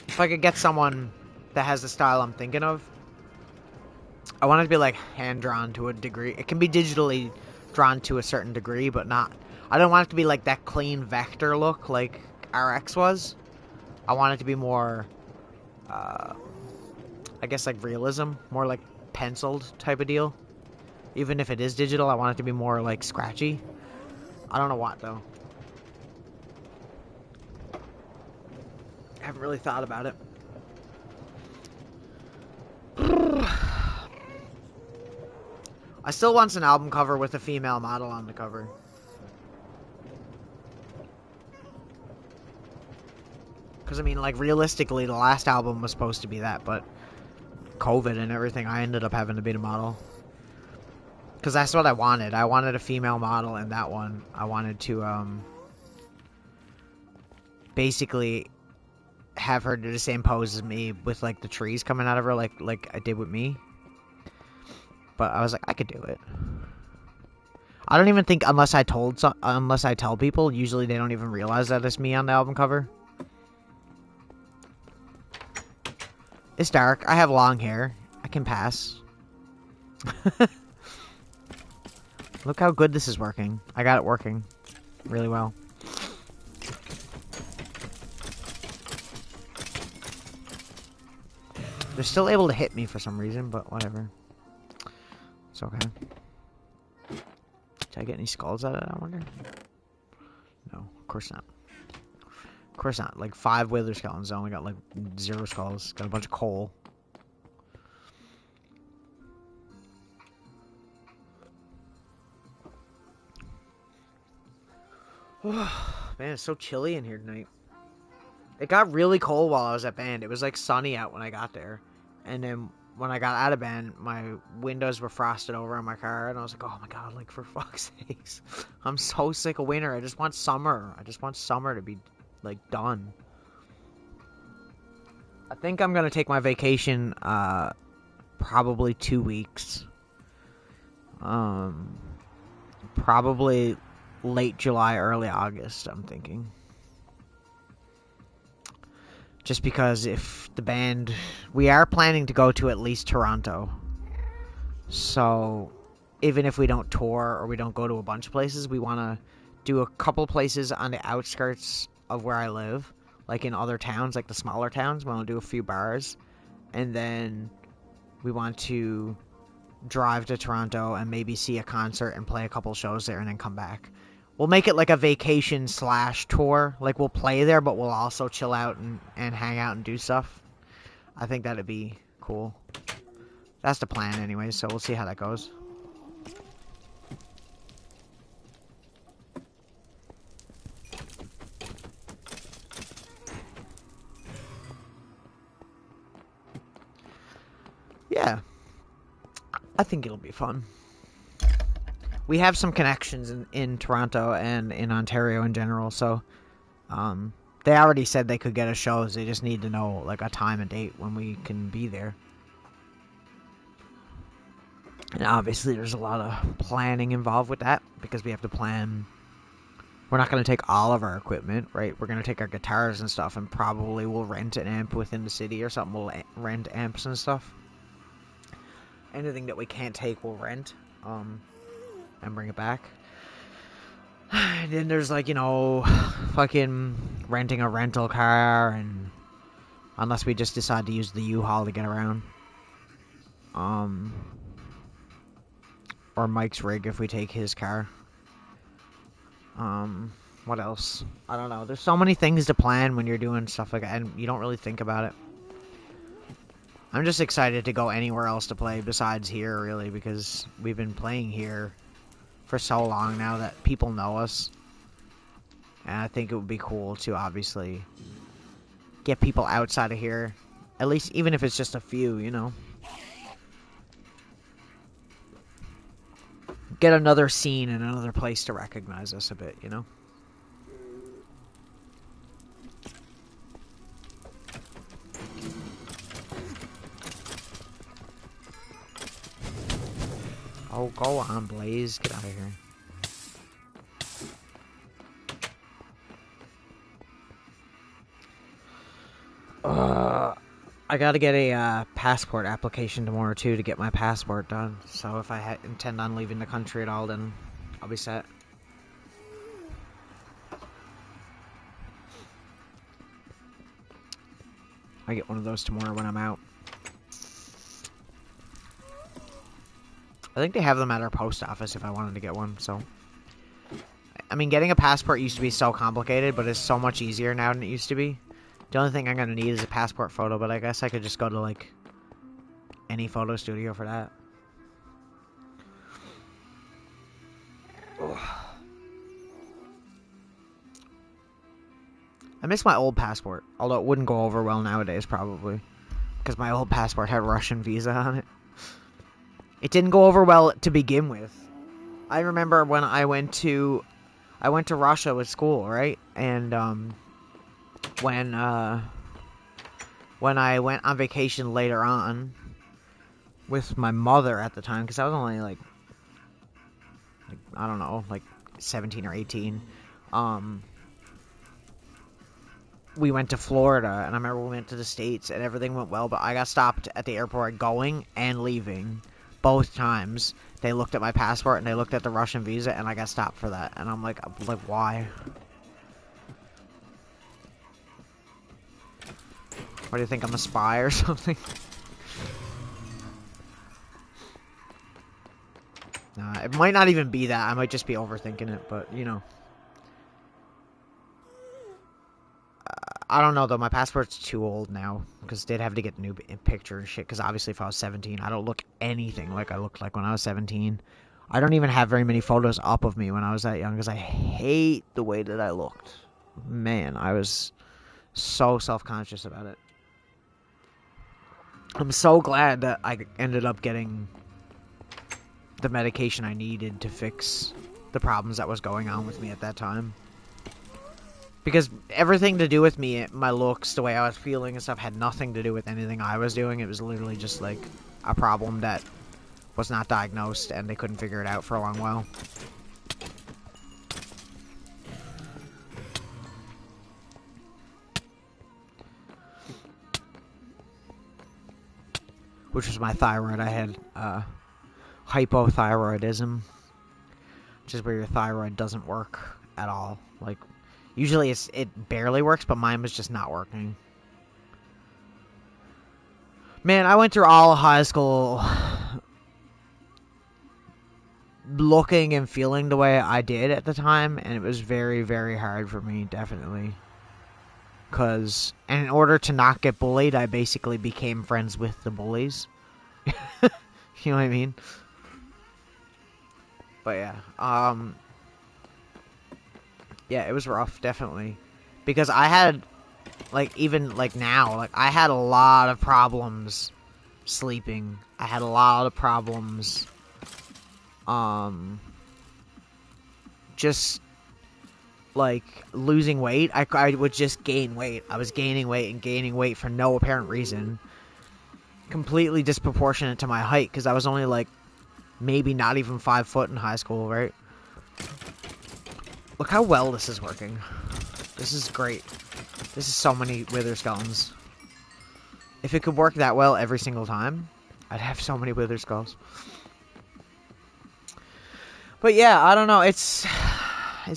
If I could get someone that has the style I'm thinking of, I want it to be, like, hand-drawn to a degree. It can be digitally drawn to a certain degree, but not... I don't want it to be, like, that clean vector look like RX was. I want it to be more... I guess, like, realism. More, like, penciled type of deal. Even if it is digital, I want it to be more, like, scratchy. I don't know what, though. I haven't really thought about it. I still want an album cover with a female model on the cover. Because, I mean, like, realistically, the last album was supposed to be that, but COVID and everything, I ended up having to be the model. Because that's what I wanted. I wanted a female model in that one. I wanted to, basically have her do the same pose as me with, like, the trees coming out of her, like I did with me. But I was like, I could do it. I don't even think, unless I tell people, usually they don't even realize that it's me on the album cover. It's dark. I have long hair. I can pass. Look how good this is working. I got it working really well. They're still able to hit me for some reason, but whatever. It's okay. Did I get any skulls out of it, I wonder? No, of course not. Of course not. Like 5 wither skeletons. I only got like 0 skulls. Got a bunch of coal. Man, it's so chilly in here tonight. It got really cold while I was at band. It was like sunny out when I got there. And then when I got out of band, my windows were frosted over in my car. And I was like, oh my god, like for fuck's sakes. I'm so sick of winter. I just want summer. I just want summer to be like done. I think I'm going to take my vacation probably 2 weeks. Probably late July, early August, I'm thinking. Just because if the band... We are planning to go to at least Toronto. So, even if we don't tour or we don't go to a bunch of places, we want to do a couple places on the outskirts of where I live. Like in other towns, like the smaller towns. We want to do a few bars. And then we want to drive to Toronto and maybe see a concert and play a couple shows there and then come back. We'll make it like a vacation / tour. Like, we'll play there, but we'll also chill out and hang out and do stuff. I think that'd be cool. That's the plan anyway, so we'll see how that goes. Yeah. I think it'll be fun. We have some connections in Toronto and in Ontario in general, so they already said they could get us shows. They just need to know like a time and date when we can be there. And obviously there's a lot of planning involved with that because we have to plan we're not going to take all of our equipment, right? We're going to take our guitars and stuff, and probably we'll rent an amp within the city or something. We'll rent amps and stuff. Anything that we can't take, we'll rent, and bring it back. And then there's, like, you know, fucking renting a rental car, and unless we just decide to use the U-Haul to get around. Or Mike's rig if we take his car. What else? I don't know. There's so many things to plan when you're doing stuff like that, and you don't really think about it. I'm just excited to go anywhere else to play besides here, really, because we've been playing here for so long now that people know us. And I think it would be cool to, obviously, get people outside of here. At least, even if it's just a few, you know? Get another scene and another place to recognize us a bit, you know? Oh, go on, Blaze. Get out of here. I gotta get a passport application tomorrow, too, to get my passport done. So if I intend on leaving the country at all, then I'll be set. I get one of those tomorrow when I'm out. I think they have them at our post office if I wanted to get one, so... I mean, getting a passport used to be so complicated, but it's so much easier now than it used to be. The only thing I'm gonna need is a passport photo, but I guess I could just go to, like, any photo studio for that. Ugh. I miss my old passport, although it wouldn't go over well nowadays, probably. Because my old passport had Russian visa on it. It didn't go over well to begin with. I remember when I went to Russia with school, right? And, when I went on vacation later on with my mother at the time, because I was only like I don't know, like 17 or 18. We went to Florida, and I remember we went to the States, and everything went well, but I got stopped at the airport going and leaving both times. They looked at my passport and they looked at the Russian visa, and I got stopped for that. And I'm like why? What do you think, I'm a spy or something? Nah, it might not even be that. I might just be overthinking it, but, you know. I don't know, though. My passport's too old now, because they'd have to get a new picture and shit, because obviously if I was 17, I don't look anything like I looked like when I was 17. I don't even have very many photos up of me when I was that young, because I hate the way that I looked. Man, I was so self-conscious about it. I'm so glad that I ended up getting the medication I needed to fix the problems that was going on with me at that time. Because everything to do with me, my looks, the way I was feeling and stuff, had nothing to do with anything I was doing. It was literally just, like, a problem that was not diagnosed, and they couldn't figure it out for a long while. Which was my thyroid. I had hypothyroidism, which is where your thyroid doesn't work at all. Like, usually it barely works, but mine was just not working. Man, I went through all of high school looking and feeling the way I did at the time, and it was very, very hard for me, definitely. And in order to not get bullied, I basically became friends with the bullies. You know what I mean? But yeah, yeah, it was rough, definitely. Because I had, like, even, like, now, like, I had a lot of problems sleeping. I had a lot of problems, just, like, losing weight. I would just gain weight. I was gaining weight and gaining weight for no apparent reason. Completely disproportionate to my height, because I was only, like, maybe not even 5 foot in high school, right? Look how well this is working. This is great. This is so many wither skeletons. If it could work that well every single time, I'd have so many wither skulls. But yeah, I don't know. It's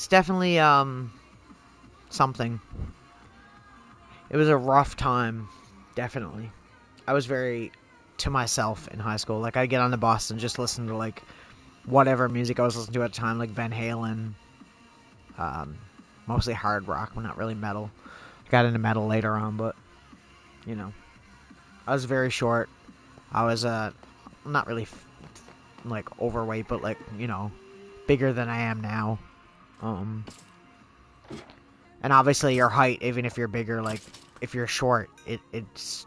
definitely something. It was a rough time, definitely. I was very to myself in high school. Like, I'd get on the bus and just listen to, like, whatever music I was listening to at the time, like Van Halen, mostly hard rock, but not really metal. Got into metal later on, but, you know, I was very short. I was, not really, like, overweight, but, like, you know, bigger than I am now. And obviously your height, even if you're bigger, like, if you're short, it's,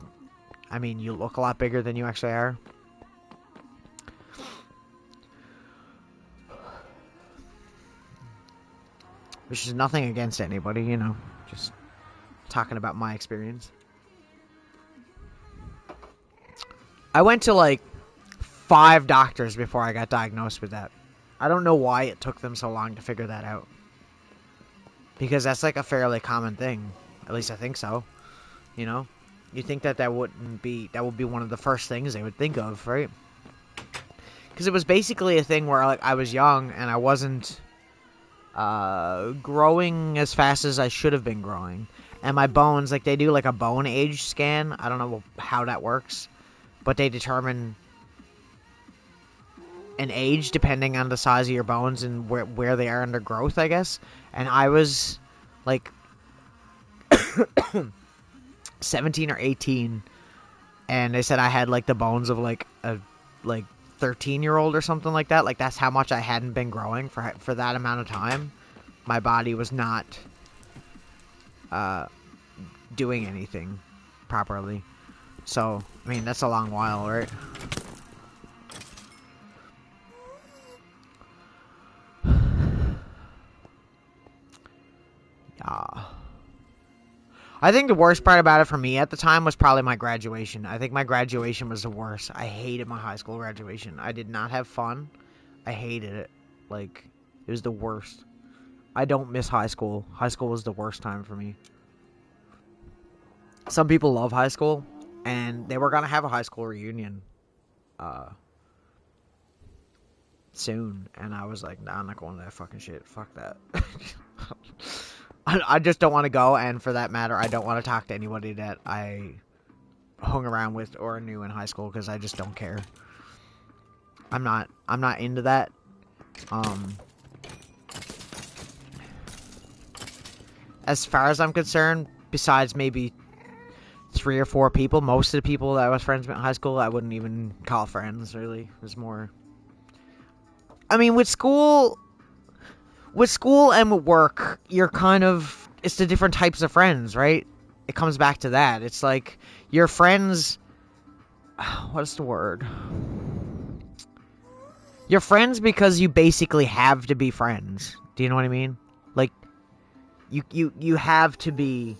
I mean, you look a lot bigger than you actually are. Which is nothing against anybody, you know, just talking about my experience. I went to, like, 5 doctors before I got diagnosed with that. I don't know why it took them so long to figure that out. Because that's, like, a fairly common thing. At least I think so. You know? You'd think that would be one of the first things they would think of, right? Because it was basically a thing where, like, I was young and I wasn't growing as fast as I should have been growing. And my bones, like, they do, like, a bone age scan. I don't know how that works. But they determine an age depending on the size of your bones and where they are under growth, I guess. And I was, like, 17 or 18, and they said I had, like, the bones of, like, a, like, 13-year-old or something like that. Like, that's how much I hadn't been growing for that amount of time. My body was not doing anything properly. So, I mean, that's a long while, right? Yeah. I think the worst part about it for me at the time was probably my graduation. I think my graduation was the worst. I hated my high school graduation. I did not have fun. I hated it. Like, it was the worst. I don't miss high school. High school was the worst time for me. Some people love high school, and they were going to have a high school reunion soon. And I was like, nah, I'm not going to that fucking shit. Fuck that. I just don't want to go, and for that matter, I don't want to talk to anybody that I hung around with or knew in high school, because I just don't care. I'm not into that. As far as I'm concerned, besides maybe 3 or 4 people, most of the people that I was friends with in high school, I wouldn't even call friends, really. It was more... I mean, with school and with work, you're kind of... It's the different types of friends, right? It comes back to that. It's like, your friends... What's the word? You're friends because you basically have to be friends. Do you know what I mean? Like, you have to be...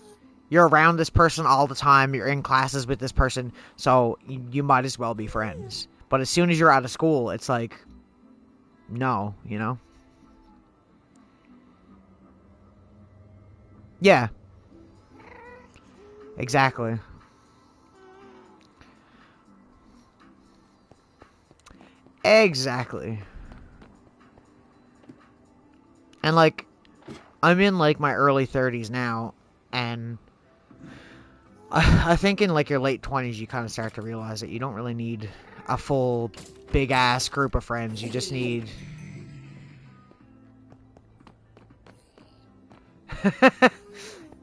You're around this person all the time. You're in classes with this person. So, you might as well be friends. But as soon as you're out of school, it's like... No, you know? Yeah. Exactly. Exactly. And, like, I'm in, like, my early 30s now, and I think in, like, your late 20s, you kind of start to realize that you don't really need a full, big-ass group of friends. You just need...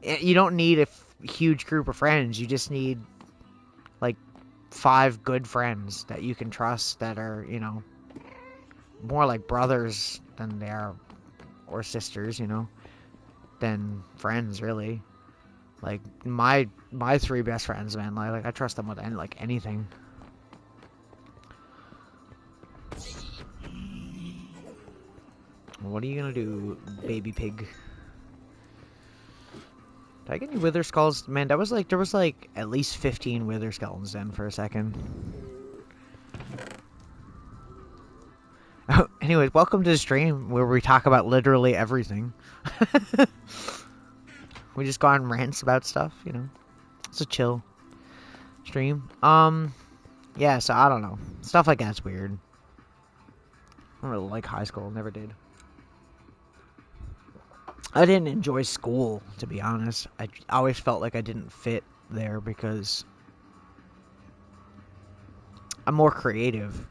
You don't need a huge group of friends. You just need, like, 5 good friends that you can trust that are, you know, more like brothers than they are, or sisters, you know, than friends, really. Like, my 3 best friends, man, like I trust them with anything. What are you gonna do, baby pig? Did I get any wither skulls? Man, there was like at least 15 wither skeletons then for a second. Anyways, welcome to the stream where we talk about literally everything. We just go on rants about stuff, you know. It's a chill stream. Yeah, so I don't know. Stuff like that's weird. I don't really like high school, never did. I didn't enjoy school, to be honest. I always felt like I didn't fit there because I'm more creative.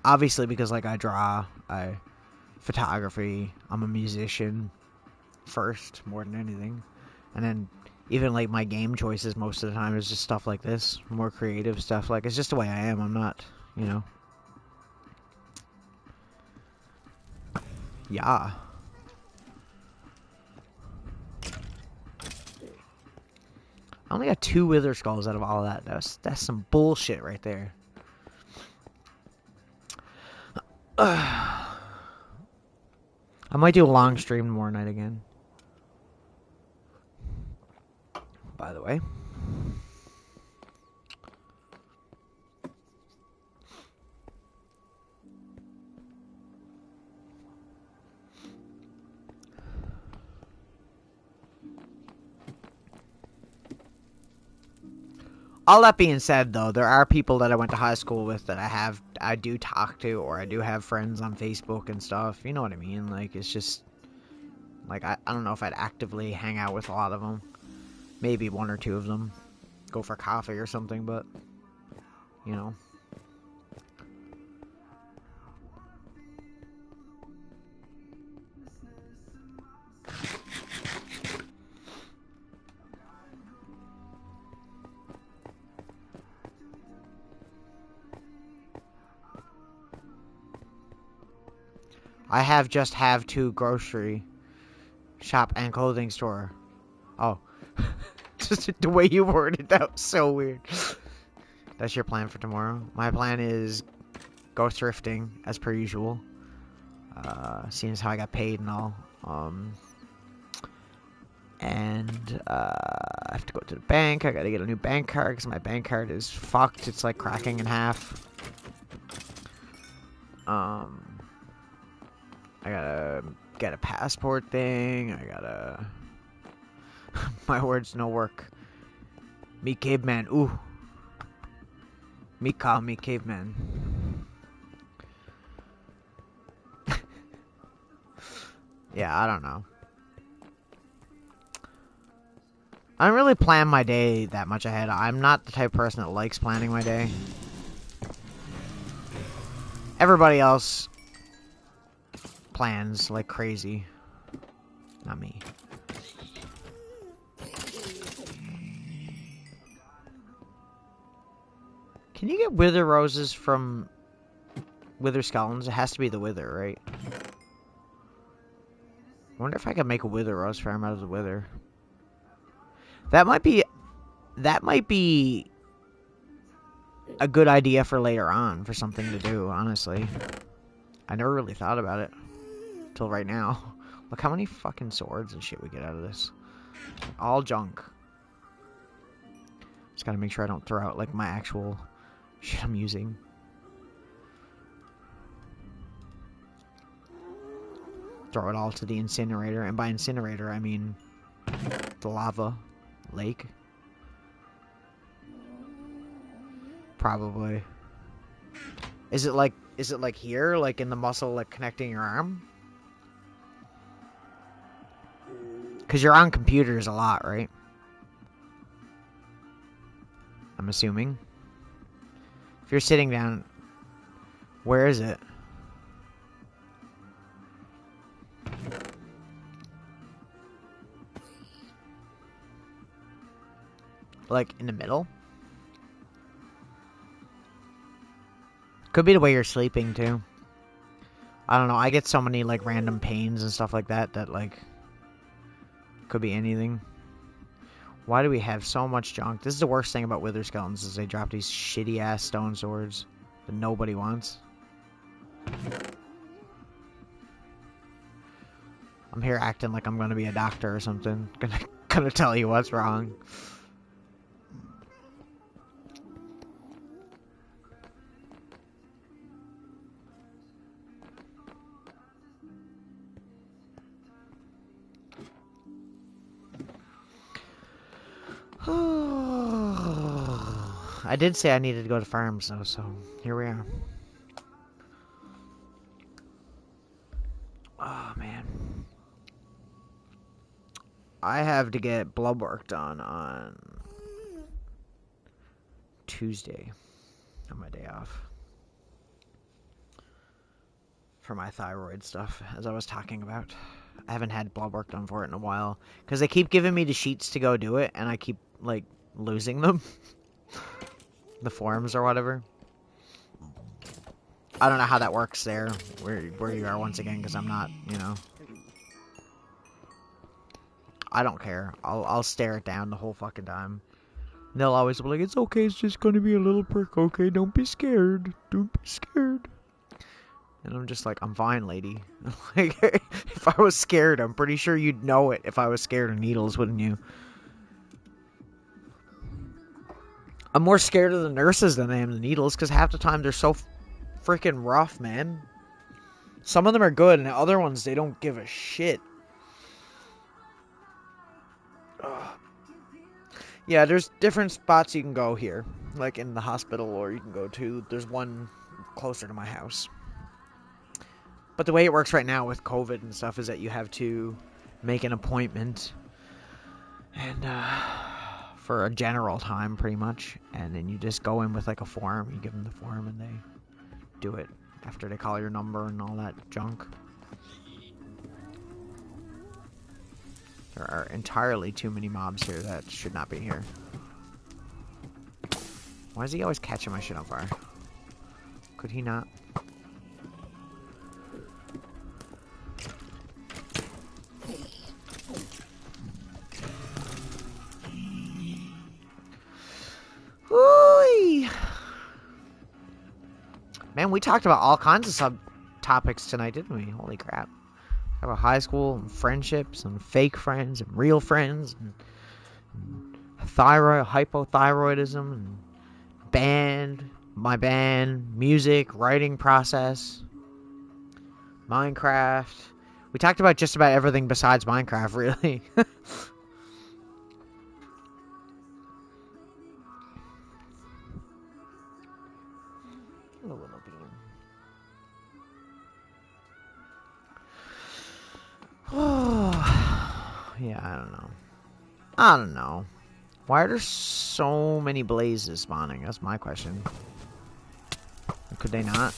Obviously, because like I draw, photography, I'm a musician first more than anything, and then even like my game choices most of the time is just stuff like this, more creative stuff. Like it's just the way I am. I'm not, you know. Yeah. I only got 2 wither skulls out of all of that. That's some bullshit right there. I might do a long stream tomorrow night again. By the way. All that being said, though, there are people that I went to high school with that I do talk to, or I do have friends on Facebook and stuff. You know what I mean? Like, it's just, like, I don't know if I'd actively hang out with a lot of them. Maybe 1 or 2 of them. Go for coffee or something, but, you know. I have 2 grocery shop and clothing store. Oh. Just the way you worded that was so weird. That's your plan for tomorrow? My plan is go thrifting, as per usual. Seeing as how I got paid and all. And I have to go to the bank. I gotta get a new bank card because my bank card is fucked. It's like cracking in half. I gotta get a passport thing. I gotta... My words no work. Me caveman. Ooh. Me call me caveman. Yeah, I don't know. I don't really plan my day that much ahead. I'm not the type of person that likes planning my day. Everybody else plans like crazy. Not me. Can you get wither roses from wither skeletons? It has to be the wither, right? I wonder if I could make a wither rose farm out of the wither. That might be a good idea for later on, for something to do, honestly. I never really thought about it till right now. Look how many fucking swords and shit we get out of this. All junk. Just gotta make sure I don't throw out like my actual shit I'm using. Throw it all to the incinerator, and by incinerator I mean the lava lake. Probably. Is it like here, like in the muscle, like connecting your arm? Because you're on computers a lot, right? I'm assuming. If you're sitting down, where is it? Like in the middle? Could be the way you're sleeping too. I don't know. I get so many like random pains and stuff like that that like could be anything. Why do we have so much junk? This is the worst thing about wither skeletons is they drop these shitty ass stone swords that nobody wants. I'm here acting like I'm gonna be a doctor or something. Gonna tell you what's wrong. I did say I needed to go to farms though, so here we are. Oh man. I have to get blood work done on Tuesday on my day off. For my thyroid stuff, as I was talking about. I haven't had blood work done for it in a while. Because they keep giving me the sheets to go do it, and I keep, like, losing them. The forms or whatever. I don't know how that works there, where you are once again, because I'm not, you know. I don't care. I'll stare it down the whole fucking time. And they'll always be like, it's okay, it's just gonna be a little prick, okay? Don't be scared. Don't be scared. And I'm just like, I'm fine, lady. Like, if I was scared, I'm pretty sure you'd know it if I was scared of needles, wouldn't you? I'm more scared of the nurses than I am the needles, because half the time they're so freaking rough, man. Some of them are good, and the other ones, they don't give a shit. Ugh. Yeah, there's different spots you can go here, like in the hospital, or you can go to, there's one closer to my house. But the way it works right now with COVID and stuff is that you have to make an appointment and for a general time, pretty much. And then you just go in with like a form. You give them the form and they do it after they call your number and all that junk. There are entirely too many mobs here that should not be here. Why is he always catching my shit on fire? Could he not? Ooh. Man, we talked about all kinds of subtopics tonight, didn't we? Holy crap. About high school and friendships and fake friends and real friends and hypothyroidism and my band, music, writing process, Minecraft. We talked about just about everything besides Minecraft, really. Yeah, I don't know. I don't know. Why are there so many blazes spawning? That's my question. Could they not?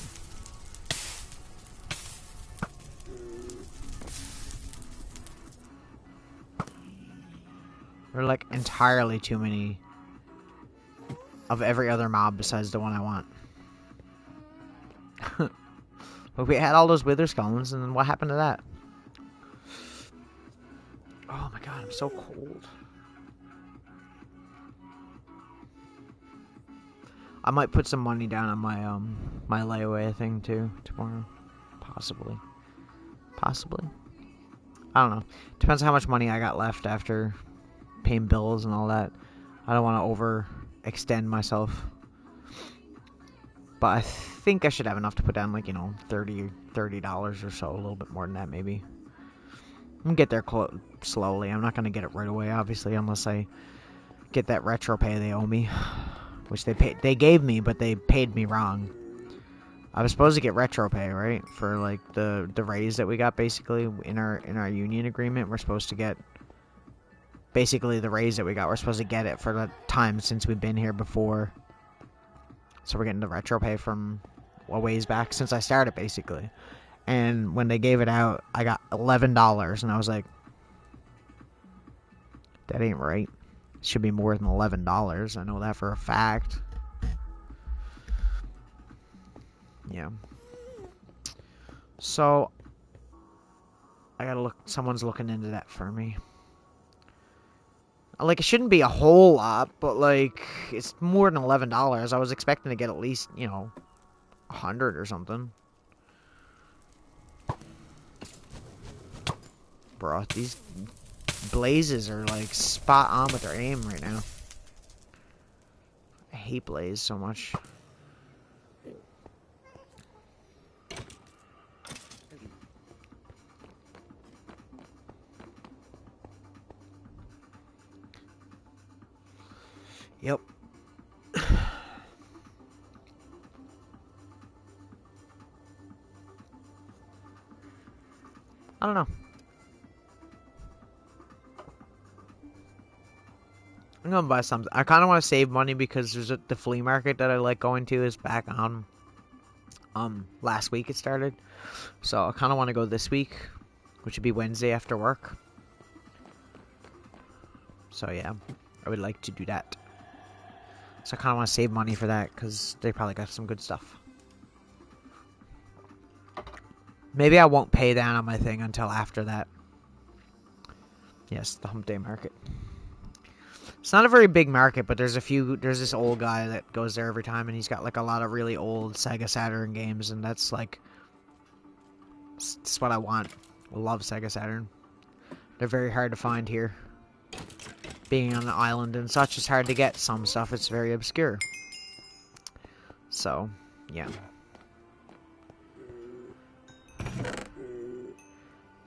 There are like entirely too many of every other mob besides the one I want. But we had all those wither skeletons, and then what happened to that? Oh my god, I'm so cold. I might put some money down on my my layaway thing too tomorrow. Possibly. Possibly. I don't know. Depends on how much money I got left after paying bills and all that. I don't want to overextend myself. But I think I should have enough to put down, like, you know, $30 or so. A little bit more than that, maybe. I'm going to get there slowly. I'm not going to get it right away, obviously, unless I get that retro pay they owe me. Which they gave me, but they paid me wrong. I was supposed to get retro pay, right? For, like, the raise that we got, basically, in our union agreement. We're supposed to get, basically, the raise that we got. We're supposed to get it for the time since we've been here before. So we're getting the retro pay from a ways back since I started, basically. And when they gave it out, I got $11, and I was like, that ain't right. It should be more than $11. I know that for a fact. Yeah. So, I gotta look, someone's looking into that for me. Like, it shouldn't be a whole lot, but, like, it's more than $11. I was expecting to get at least, you know, 100 or something. Bro, these blazes are, like, spot on with their aim right now. I hate blaze so much. Yep. I don't know. I'm gonna buy something. I kind of want to save money because the flea market that I like going to is back on. Last week it started, so I kind of want to go this week, which would be Wednesday after work. So yeah, I would like to do that. So I kind of want to save money for that because they probably got some good stuff. Maybe I won't pay down on my thing until after that. Yes, the Hump Day Market. It's not a very big market, but there's this old guy that goes there every time, and he's got like a lot of really old Sega Saturn games, and that's what I want. I love Sega Saturn. They're very hard to find here. Being on an island and such, it's hard to get some stuff. It's very obscure. So, yeah.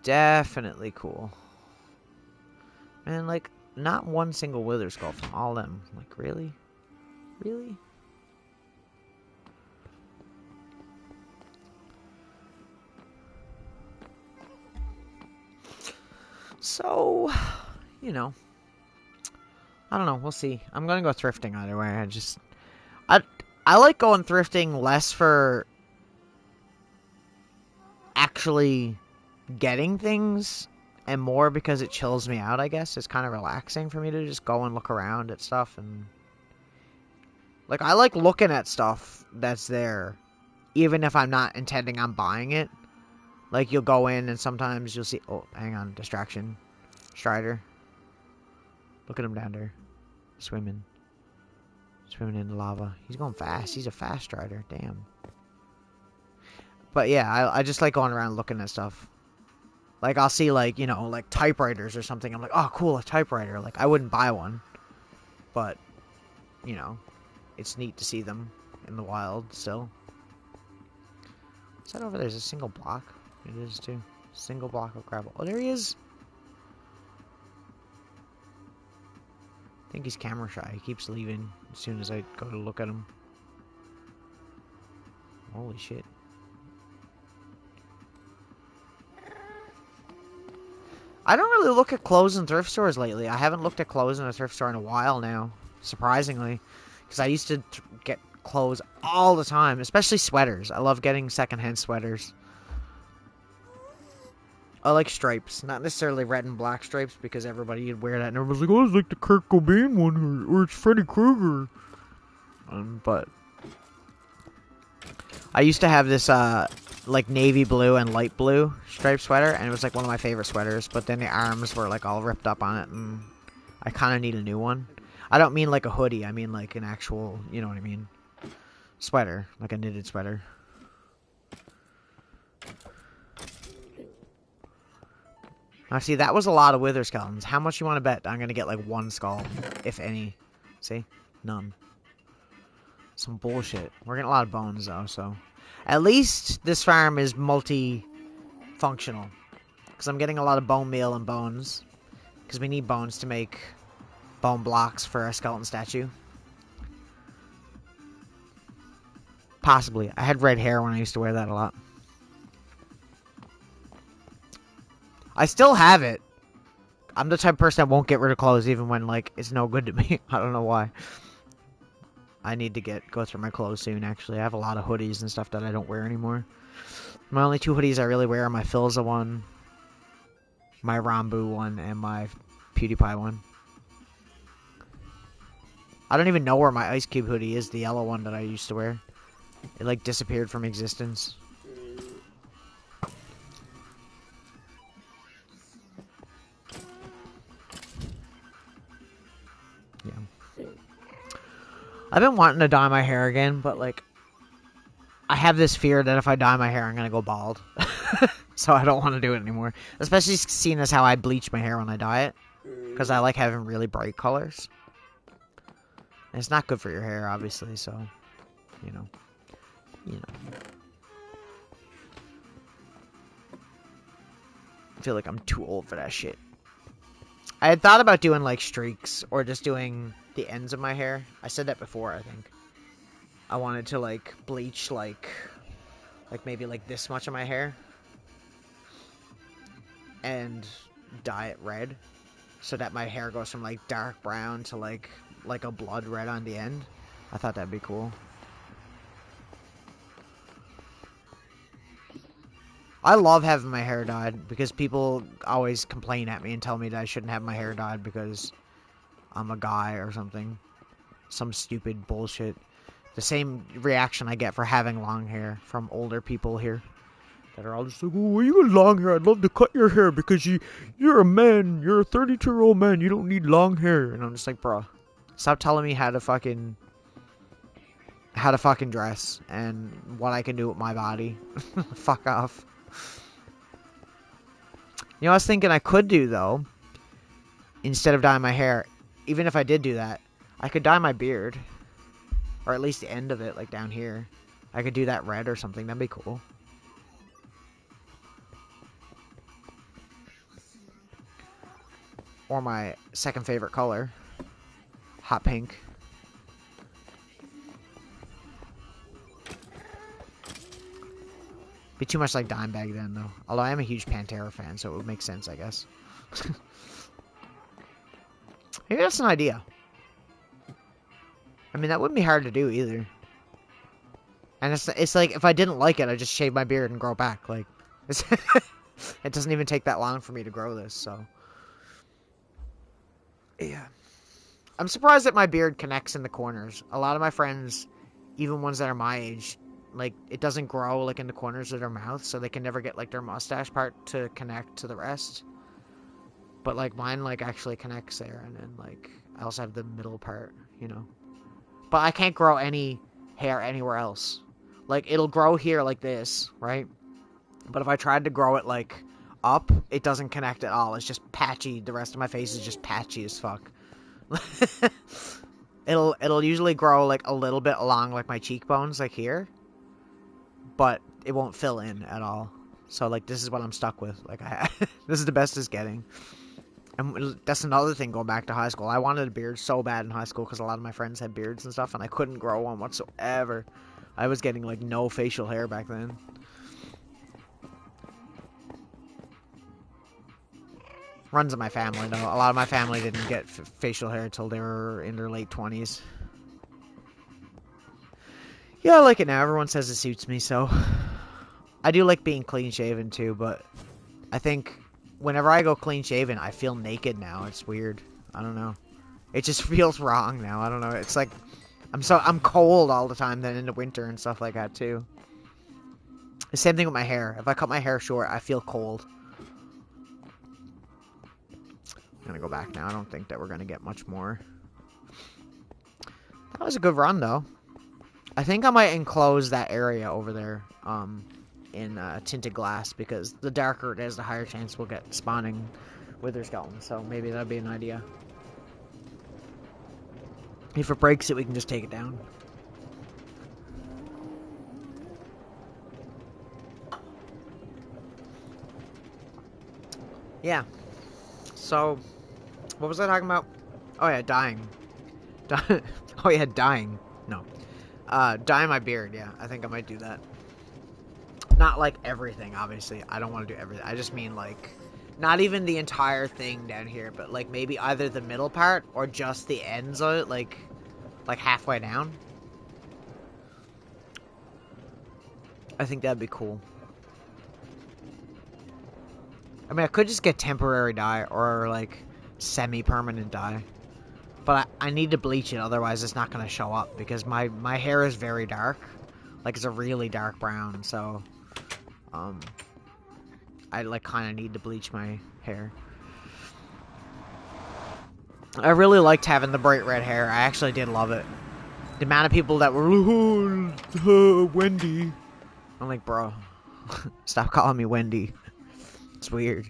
Definitely cool. Man, like, not one single Wither Skull from all them. Like, really? Really? So, you know. I don't know. We'll see. I'm gonna go thrifting either way. I like going thrifting less for actually getting things and more because it chills me out, I guess. It's kind of relaxing for me to just go and look around at stuff. And like, I like looking at stuff that's there even if I'm not intending on buying it. Like, you'll go in and sometimes you'll see... Oh, hang on. Distraction. Strider. Look at him down there. Swimming. Swimming in the lava. He's going fast. He's a fast strider. Damn. But yeah, I just like going around looking at stuff. Like, I'll see, like, you know, like typewriters or something. I'm like, oh, cool, a typewriter. Like, I wouldn't buy one. But, you know, it's neat to see them in the wild still. What's that over there? Is a single block? It is, too. Single block of gravel. Oh, there he is. I think he's camera shy. He keeps leaving as soon as I go to look at him. Holy shit. I don't really look at clothes in thrift stores lately. I haven't looked at clothes in a thrift store in a while now, surprisingly. Because I used to get clothes all the time, especially sweaters. I love getting secondhand sweaters. I like stripes, not necessarily red and black stripes, because everybody would wear that, and everybody's like, oh, it's like the Kurt Cobain one, or it's Freddy Krueger. But I used to have this, like, navy blue and light blue striped sweater, and it was, like, one of my favorite sweaters, but then the arms were, like, all ripped up on it, and I kind of need a new one. I don't mean, like, a hoodie, I mean, like, an actual, you know what I mean, sweater, like a knitted sweater. Now, see, that was a lot of wither skeletons. How much you want to bet I'm going to get, like, one skull, if any? See? None. Some bullshit. We're getting a lot of bones, though, so... At least this farm is multi-functional. Because I'm getting a lot of bone meal and bones. Because we need bones to make bone blocks for our skeleton statue. Possibly. I had red hair when I used to wear that a lot. I still have it. I'm the type of person that won't get rid of clothes even when, like, it's no good to me. I don't know why. I need to go through my clothes soon, actually. I have a lot of hoodies and stuff that I don't wear anymore. My only two hoodies I really wear are my Philza one, my Rambu one, and my PewDiePie one. I don't even know where my Ice Cube hoodie is, the yellow one that I used to wear. It, like, disappeared from existence. Yeah. I've been wanting to dye my hair again, but, like, I have this fear that if I dye my hair, I'm gonna go bald. So I don't want to do it anymore. Especially seeing as how I bleach my hair when I dye it. Because I like having really bright colors. And it's not good for your hair, obviously, so, you know. I feel like I'm too old for that shit. I had thought about doing, like, streaks, or just doing the ends of my hair. I said that before, I think. I wanted to, like, bleach, like maybe, like, this much of my hair. and dye it red, so that my hair goes from like dark brown to like a blood red on the end. I thought that'd be cool. I love having my hair dyed because people always complain at me and tell me that I shouldn't have my hair dyed because I'm a guy or something. Some stupid bullshit. The same reaction I get for having long hair from older people here. That are all just like, oh, you got long hair. I'd love to cut your hair because you're a man. You're a 32-year-old man. You don't need long hair. And I'm just like, bro, stop telling me how to fucking dress and what I can do with my body. Fuck off. You know, I was thinking I could do, though, instead of dyeing my hair, even if I did do that, I could dye my beard. Or at least the end of it, like down here. I could do that red or something. That'd be cool. Or my second favorite color. Hot pink. Be too much like Dimebag then, though. Although I am a huge Pantera fan, so it would make sense, I guess. Maybe that's an idea. I mean, that wouldn't be hard to do, either. And it's like, if I didn't like it, I'd just shave my beard and grow back. Like, it doesn't even take that long for me to grow this, so. Yeah. I'm surprised that my beard connects in the corners. A lot of my friends, even ones that are my age, like, it doesn't grow, like, in the corners of their mouth, so they can never get, like, their mustache part to connect to the rest. But, like, mine, like, actually connects there, and then, like, I also have the middle part, you know. But I can't grow any hair anywhere else. Like, it'll grow here like this, right? But if I tried to grow it, like, up, it doesn't connect at all. It's just patchy. The rest of my face is just patchy as fuck. It'll usually grow, like, a little bit along, like, my cheekbones, like here. But it won't fill in at all. So, like, this is what I'm stuck with. Like, this is the best it's getting. And that's another thing going back to high school. I wanted a beard so bad in high school because a lot of my friends had beards and stuff, and I couldn't grow one whatsoever. I was getting, like, no facial hair back then. Runs in my family, though. A lot of my family didn't get facial hair until they were in their late 20s. Yeah, I like it now. Everyone says it suits me, so. I do like being clean-shaven, too, but I think whenever I go clean-shaven, I feel naked now. It's weird. I don't know. It just feels wrong now. I don't know. It's like I'm cold all the time then in the winter and stuff like that, too. The same thing with my hair. If I cut my hair short, I feel cold. I'm gonna go back now. I don't think that we're gonna get much more. That was a good run, though. I think I might enclose that area over there in tinted glass, because the darker it is, the higher chance we'll get spawning wither skeletons. So maybe that'd be an idea. If it breaks it, we can just take it down. Yeah. So, what was I talking about? Oh yeah, dying. Oh yeah, dying. No. Dye my beard, yeah. I think I might do that. Not like everything, obviously. I don't want to do everything. I just mean like, not even the entire thing down here, but like maybe either the middle part or just the ends of it, like halfway down. I think that'd be cool. I mean, I could just get temporary dye or like semi-permanent dye. But I need to bleach it, otherwise it's not going to show up, because my hair is very dark. Like, it's a really dark brown, so I like kind of need to bleach my hair. I really liked having the bright red hair. I actually did love it. The amount of people that were, oh, Wendy. I'm like, bro, stop calling me Wendy. It's weird.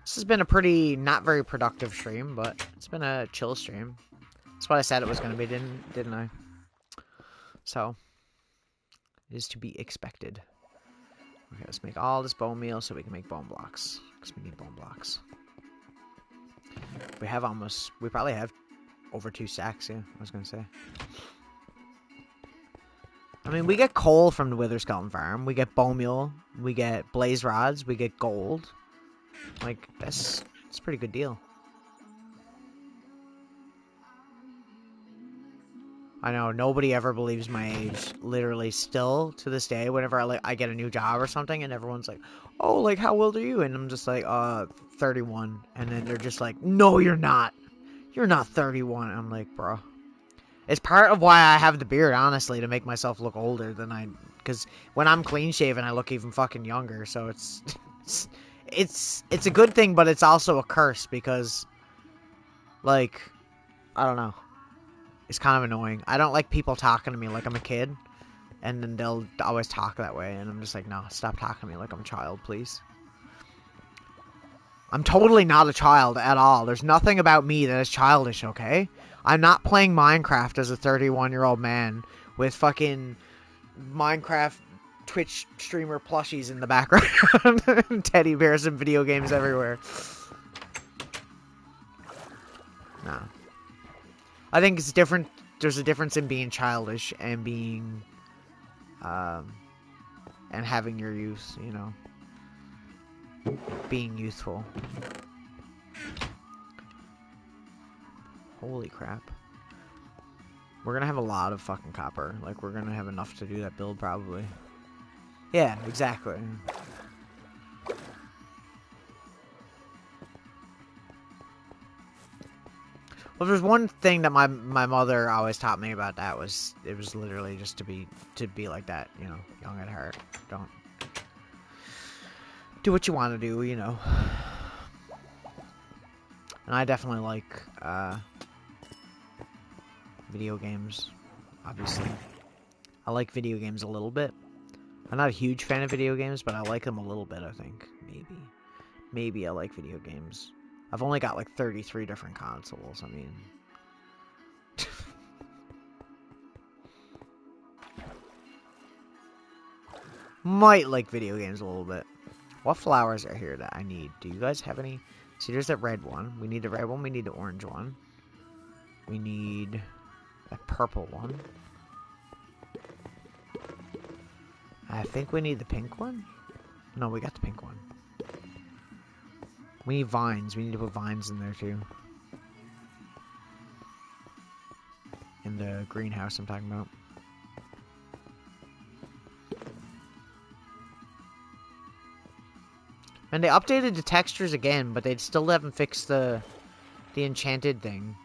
This has been a pretty not very productive stream, but it's been a chill stream. That's what I said it was going to be, didn't I? So, is to be expected. Okay, let's make all this bone meal so we can make bone blocks. Because we need bone blocks. We probably have over 2 stacks, yeah, I was going to say. I mean, we get coal from the Wither Skeleton Farm. We get bone meal. We get blaze rods. We get gold. Like, that's a pretty good deal. I know, nobody ever believes my age. Literally, still, to this day, whenever I get a new job or something, and everyone's like, oh, like, how old are you? And I'm just like, 31. And then they're just like, no, you're not. You're not 31. And I'm like, bro. It's part of why I have the beard, honestly, to make myself look older than I... Because when I'm clean-shaven, I look even fucking younger, so it's a good thing, but it's also a curse, because, like, I don't know. It's kind of annoying. I don't like people talking to me like I'm a kid, and then they'll always talk that way, and I'm just like, no, stop talking to me like I'm a child, please. I'm totally not a child at all. There's nothing about me that is childish, okay? I'm not playing Minecraft as a 31-year-old man with fucking Minecraft Twitch streamer plushies in the background. Teddy bears and video games everywhere. No. I think it's different. There's a difference in being childish and being, and having your youth, you know. Being youthful. Holy crap. We're gonna have a lot of fucking copper. Like, we're gonna have enough to do that build, probably. Yeah, exactly. Well, there's one thing that my mother always taught me about that was, it was literally just to be like that, you know, young at heart. Don't do what you want to do, you know. And I definitely like video games, obviously. I like video games a little bit. I'm not a huge fan of video games, but I like them a little bit, I think. Maybe I like video games. I've only got like 33 different consoles, I mean. Might like video games a little bit. What flowers are here that I need? Do you guys have any? See, there's that red one. We need the red one. We need the orange one. We need a purple one. I think we need the pink one. No, we got the pink one. We need vines. We need to put vines in there, too. In the greenhouse I'm talking about. And they updated the textures again, but they still haven't fixed the enchanted thing.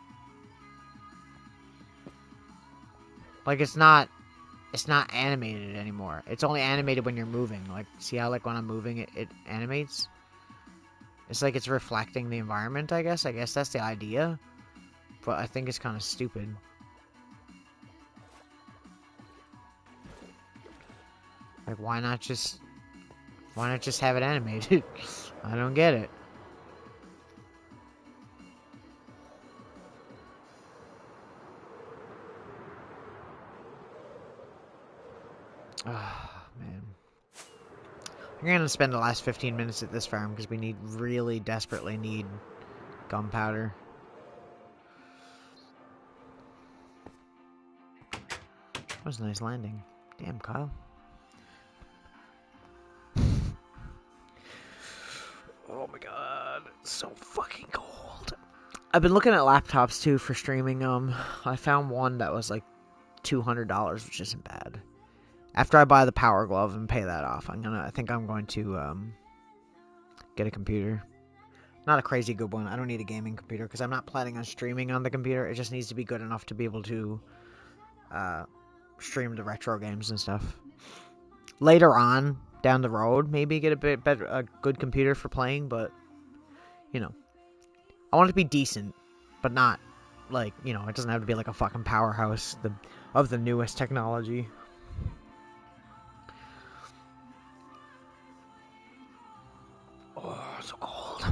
Like, it's not animated anymore. It's only animated when you're moving. Like, see how, like, when I'm moving, it animates? It's like it's reflecting the environment, I guess. I guess that's the idea. But I think it's kind of stupid. Like, why not just have it animated? I don't get it. Oh, man. I'm gonna spend the last 15 minutes at this farm because we really desperately need gunpowder. That was a nice landing. Damn, Kyle. Oh my god, it's so fucking cold. I've been looking at laptops too for streaming. I found one that was like $200, which isn't bad. After I buy the Power Glove and pay that off, I think I'm going to get a computer. Not a crazy good one. I don't need a gaming computer because I'm not planning on streaming on the computer. It just needs to be good enough to be able to stream the retro games and stuff. Later on, down the road, maybe get a bit better, a good computer for playing, but you know, I want it to be decent, but not like, you know, it doesn't have to be like a fucking powerhouse of the newest technology. Oh, it's so cold.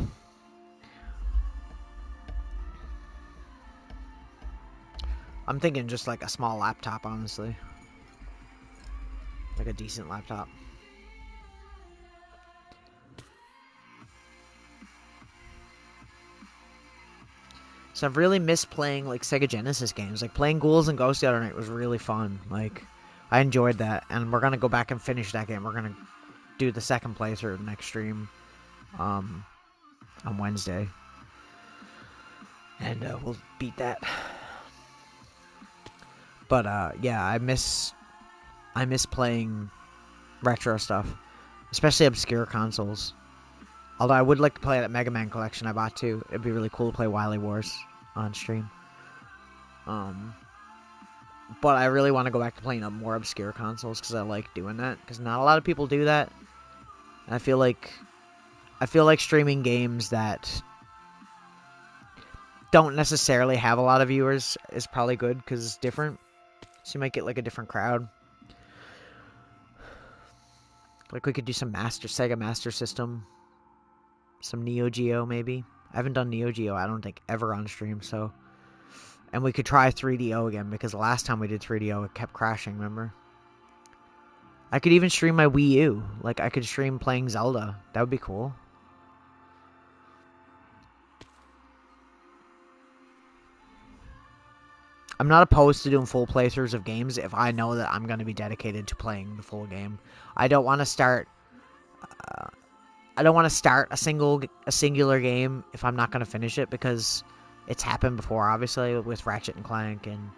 I'm thinking just like a small laptop, honestly. like a decent laptop. So I've really missed playing like Sega Genesis games. Like playing Ghouls and Ghosts the other night was really fun. Like I enjoyed that, and we're gonna go back and finish that game. We're gonna do the second playthrough next stream, on Wednesday, and we'll beat that. But yeah, I miss playing retro stuff, especially obscure consoles. Although I would like to play that Mega Man collection I bought too. It'd be really cool to play Wily Wars on stream. But I really want to go back to playing more obscure consoles because I like doing that. Because not a lot of people do that. And I feel like streaming games that don't necessarily have a lot of viewers is probably good because it's different. So you might get like a different crowd. Like we could do some Sega Master System, some Neo Geo maybe. I haven't done Neo Geo, I don't think, ever on stream. So, and we could try 3DO again because the last time we did 3DO it kept crashing. Remember? I could even stream my Wii U. Like I could stream playing Zelda. That would be cool. I'm not opposed to doing full playthroughs of games if I know that I'm going to be dedicated to playing the full game. I don't want to start. A singular game if I'm not going to finish it because it's happened before. Obviously, with Ratchet and Clank and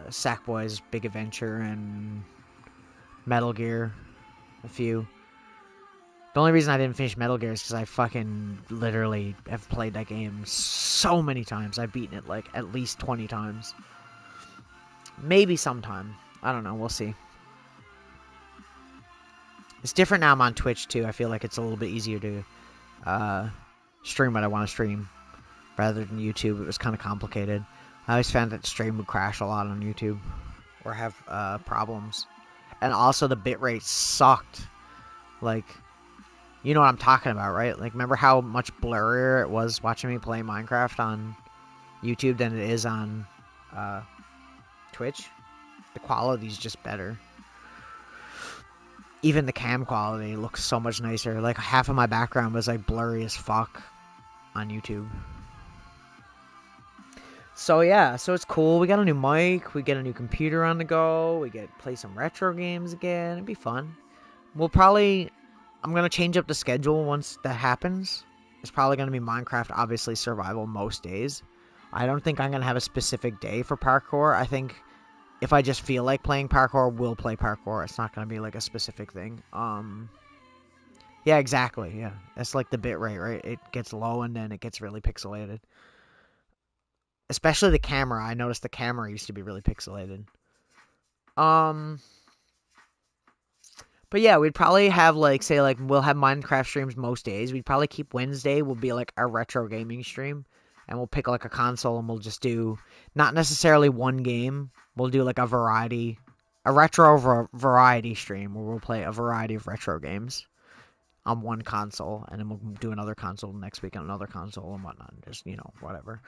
Sackboy's Big Adventure and Metal Gear, a few. The only reason I didn't finish Metal Gear is because I fucking literally have played that game so many times. I've beaten it like at least 20 times. Maybe sometime. I don't know. We'll see. It's different now I'm on Twitch too. I feel like it's a little bit easier to stream what I want to stream rather than YouTube. It was kind of complicated. I always found that stream would crash a lot on YouTube or have problems. And also the bitrate sucked. Like, you know what I'm talking about, right? Like, remember how much blurrier it was watching me play Minecraft on YouTube than it is on Twitch? The quality's just better. Even the cam quality looks so much nicer. Like, half of my background was, like, blurry as fuck on YouTube. So, yeah. So, it's cool. We got a new mic. We get a new computer on the go. We get play some retro games again. It'd be fun. We'll probably... I'm going to change up the schedule once that happens. It's probably going to be Minecraft, obviously, survival most days. I don't think I'm going to have a specific day for parkour. I think... if I just feel like playing parkour, we'll play parkour. It's not going to be like a specific thing. Yeah, exactly. Yeah, it's like the bitrate, right? It gets low and then it gets really pixelated. Especially the camera. I noticed the camera used to be really pixelated. But yeah, we'd probably have like, say, like we'll have Minecraft streams most days. We'd probably keep Wednesday will be like our retro gaming stream, and we'll pick like a console and we'll just do not necessarily one game. We'll do like a retro variety stream where we'll play a variety of retro games on one console, and then we'll do another console next week on another console and whatnot. Just, you know, whatever.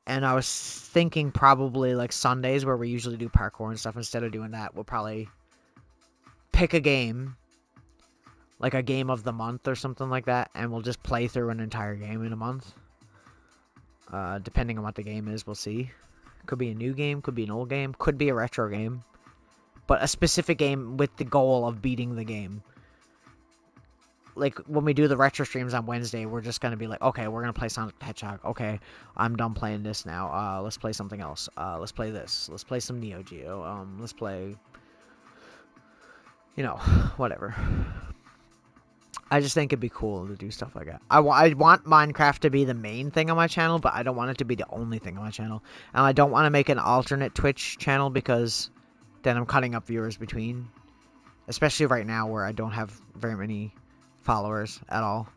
And I was thinking probably like Sundays where we usually do parkour and stuff. Instead of doing that, we'll probably pick a game, like a game of the month or something like that, and we'll just play through an entire game in a month. Depending on what the game is, we'll see. Could be a new game, could be an old game, could be a retro game. But a specific game with the goal of beating the game. Like, when we do the retro streams on Wednesday, we're just going to be like, okay, we're going to play Sonic the Hedgehog. Okay, I'm done playing this now. Let's play something else. Let's play this. Let's play some Neo Geo. Let's play, you know, whatever. I just think it'd be cool to do stuff like that. I want Minecraft to be the main thing on my channel, but I don't want it to be the only thing on my channel. And I don't want to make an alternate Twitch channel because then I'm cutting up viewers between. Especially right now where I don't have very many followers at all.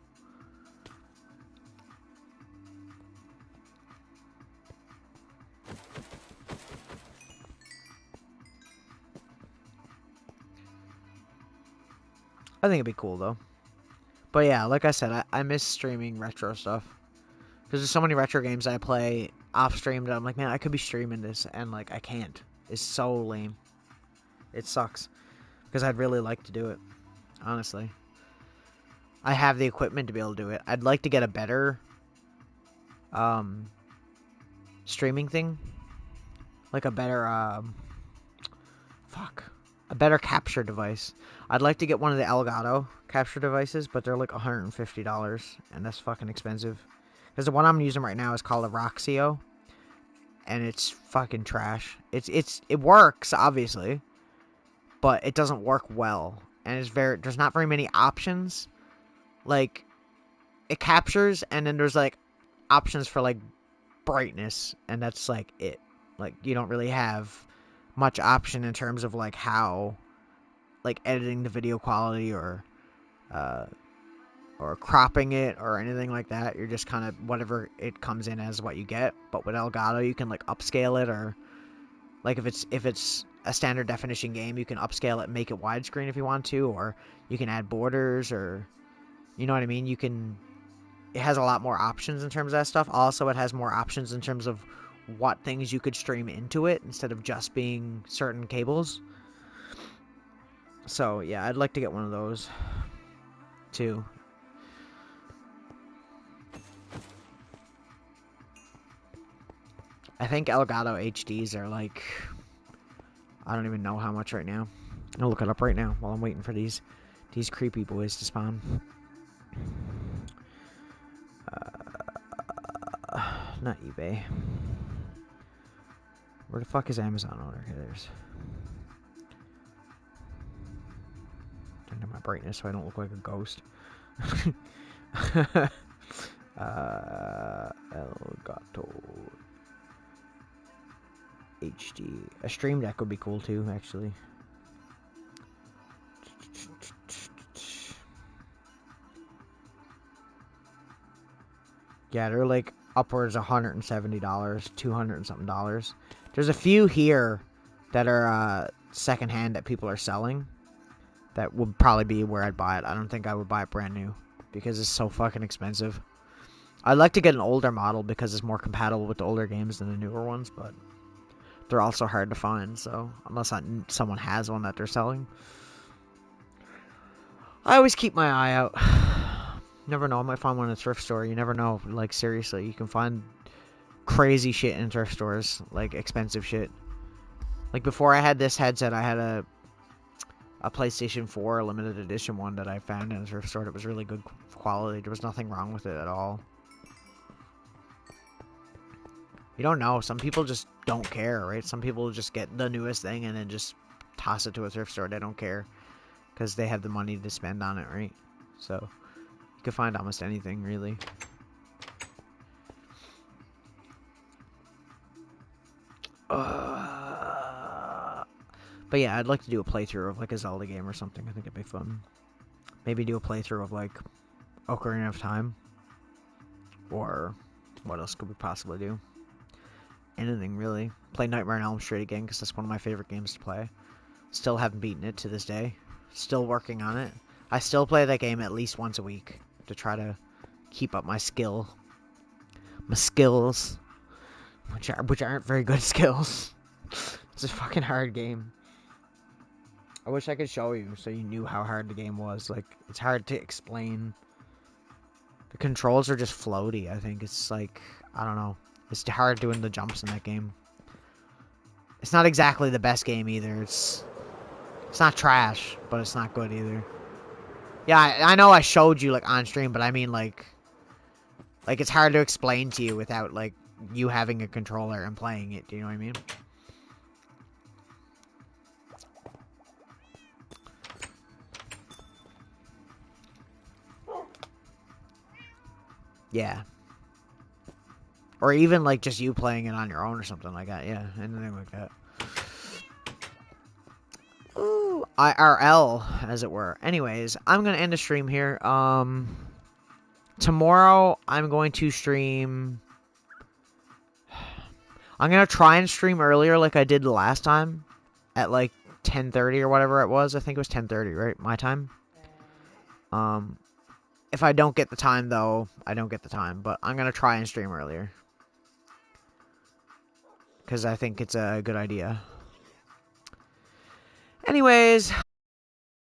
I think it'd be cool though. But yeah, like I said, I miss streaming retro stuff. Because there's so many retro games I play off stream that I'm like, man, I could be streaming this, and like I can't. is so lame. It sucks. Because I'd really like to do it. Honestly. I have the equipment to be able to do it. I'd like to get a better streaming thing. Like a better a better capture device. I'd like to get one of the Elgato capture devices, but they're like $150, and that's fucking expensive. Because the one I'm using right now is called a Roxio, and it's fucking trash. It works obviously, but it doesn't work well, and there's not very many options. Like, it captures, and then there's like options for like brightness, and that's like it. Like, you don't really have much option in terms of like how, like, editing the video quality or cropping it or anything like that. You're just kind of whatever it comes in as what you get. But with Elgato, you can like upscale it, or like if it's a standard definition game, you can upscale it and make it widescreen if you want to, or you can add borders, or you know what I mean. It has a lot more options in terms of that stuff. Also, it has more options in terms of what things you could stream into it instead of just being certain cables. So, yeah, I'd like to get one of those, too. I think Elgato HDs are like, I don't even know how much right now. I'll look it up right now while I'm waiting for these creepy boys to spawn. Not eBay. Where the fuck is Amazon order? Here, there's. Turn down my brightness so I don't look like a ghost. Elgato HD. A Stream Deck would be cool too, actually. Yeah, they're like upwards of $170, $200 and something dollars. There's a few here that are secondhand that people are selling. That would probably be where I'd buy it. I don't think I would buy it brand new because it's so fucking expensive. I'd like to get an older model because it's more compatible with the older games than the newer ones, but they're also hard to find, so unless someone has one that they're selling. I always keep my eye out. Never know, I might find one in a thrift store. You never know. Like, seriously, you can find crazy shit in thrift stores. Like, expensive shit. Like, before I had this headset, I had a PlayStation 4 limited edition one that I found in a thrift store. It was really good quality. There was nothing wrong with it at all. You don't know. Some people just don't care, right? Some people just get the newest thing and then just toss it to a thrift store. They don't care because they have the money to spend on it, right? So you can find almost anything, really. But yeah, I'd like to do a playthrough of like a Zelda game or something. I think it'd be fun. Maybe do a playthrough of like Ocarina of Time. Or what else could we possibly do? Anything, really. Play Nightmare on Elm Street again, because that's one of my favorite games to play. Still haven't beaten it to this day. Still working on it. I still play that game at least once a week to try to keep up my skill. My skills. Which aren't very good skills. It's a fucking hard game. I wish I could show you so you knew how hard the game was. Like, it's hard to explain. The controls are just floaty, I think. It's like, I don't know. It's hard doing the jumps in that game. It's not exactly the best game either. It's not trash, but it's not good either. Yeah, I know I showed you, like, on stream, but I mean, like, it's hard to explain to you without, like, you having a controller and playing it. Do you know what I mean? Yeah. Or even, like, just you playing it on your own or something like that. Yeah, anything like that. Ooh, IRL, as it were. Anyways, I'm going to end the stream here. Tomorrow, I'm going to stream... I'm going to try and stream earlier like I did the last time. At, like, 10:30 or whatever it was. I think it was 10:30, right? My time. If I don't get the time, though, I don't get the time. But I'm going to try and stream earlier. Because I think it's a good idea. Anyways,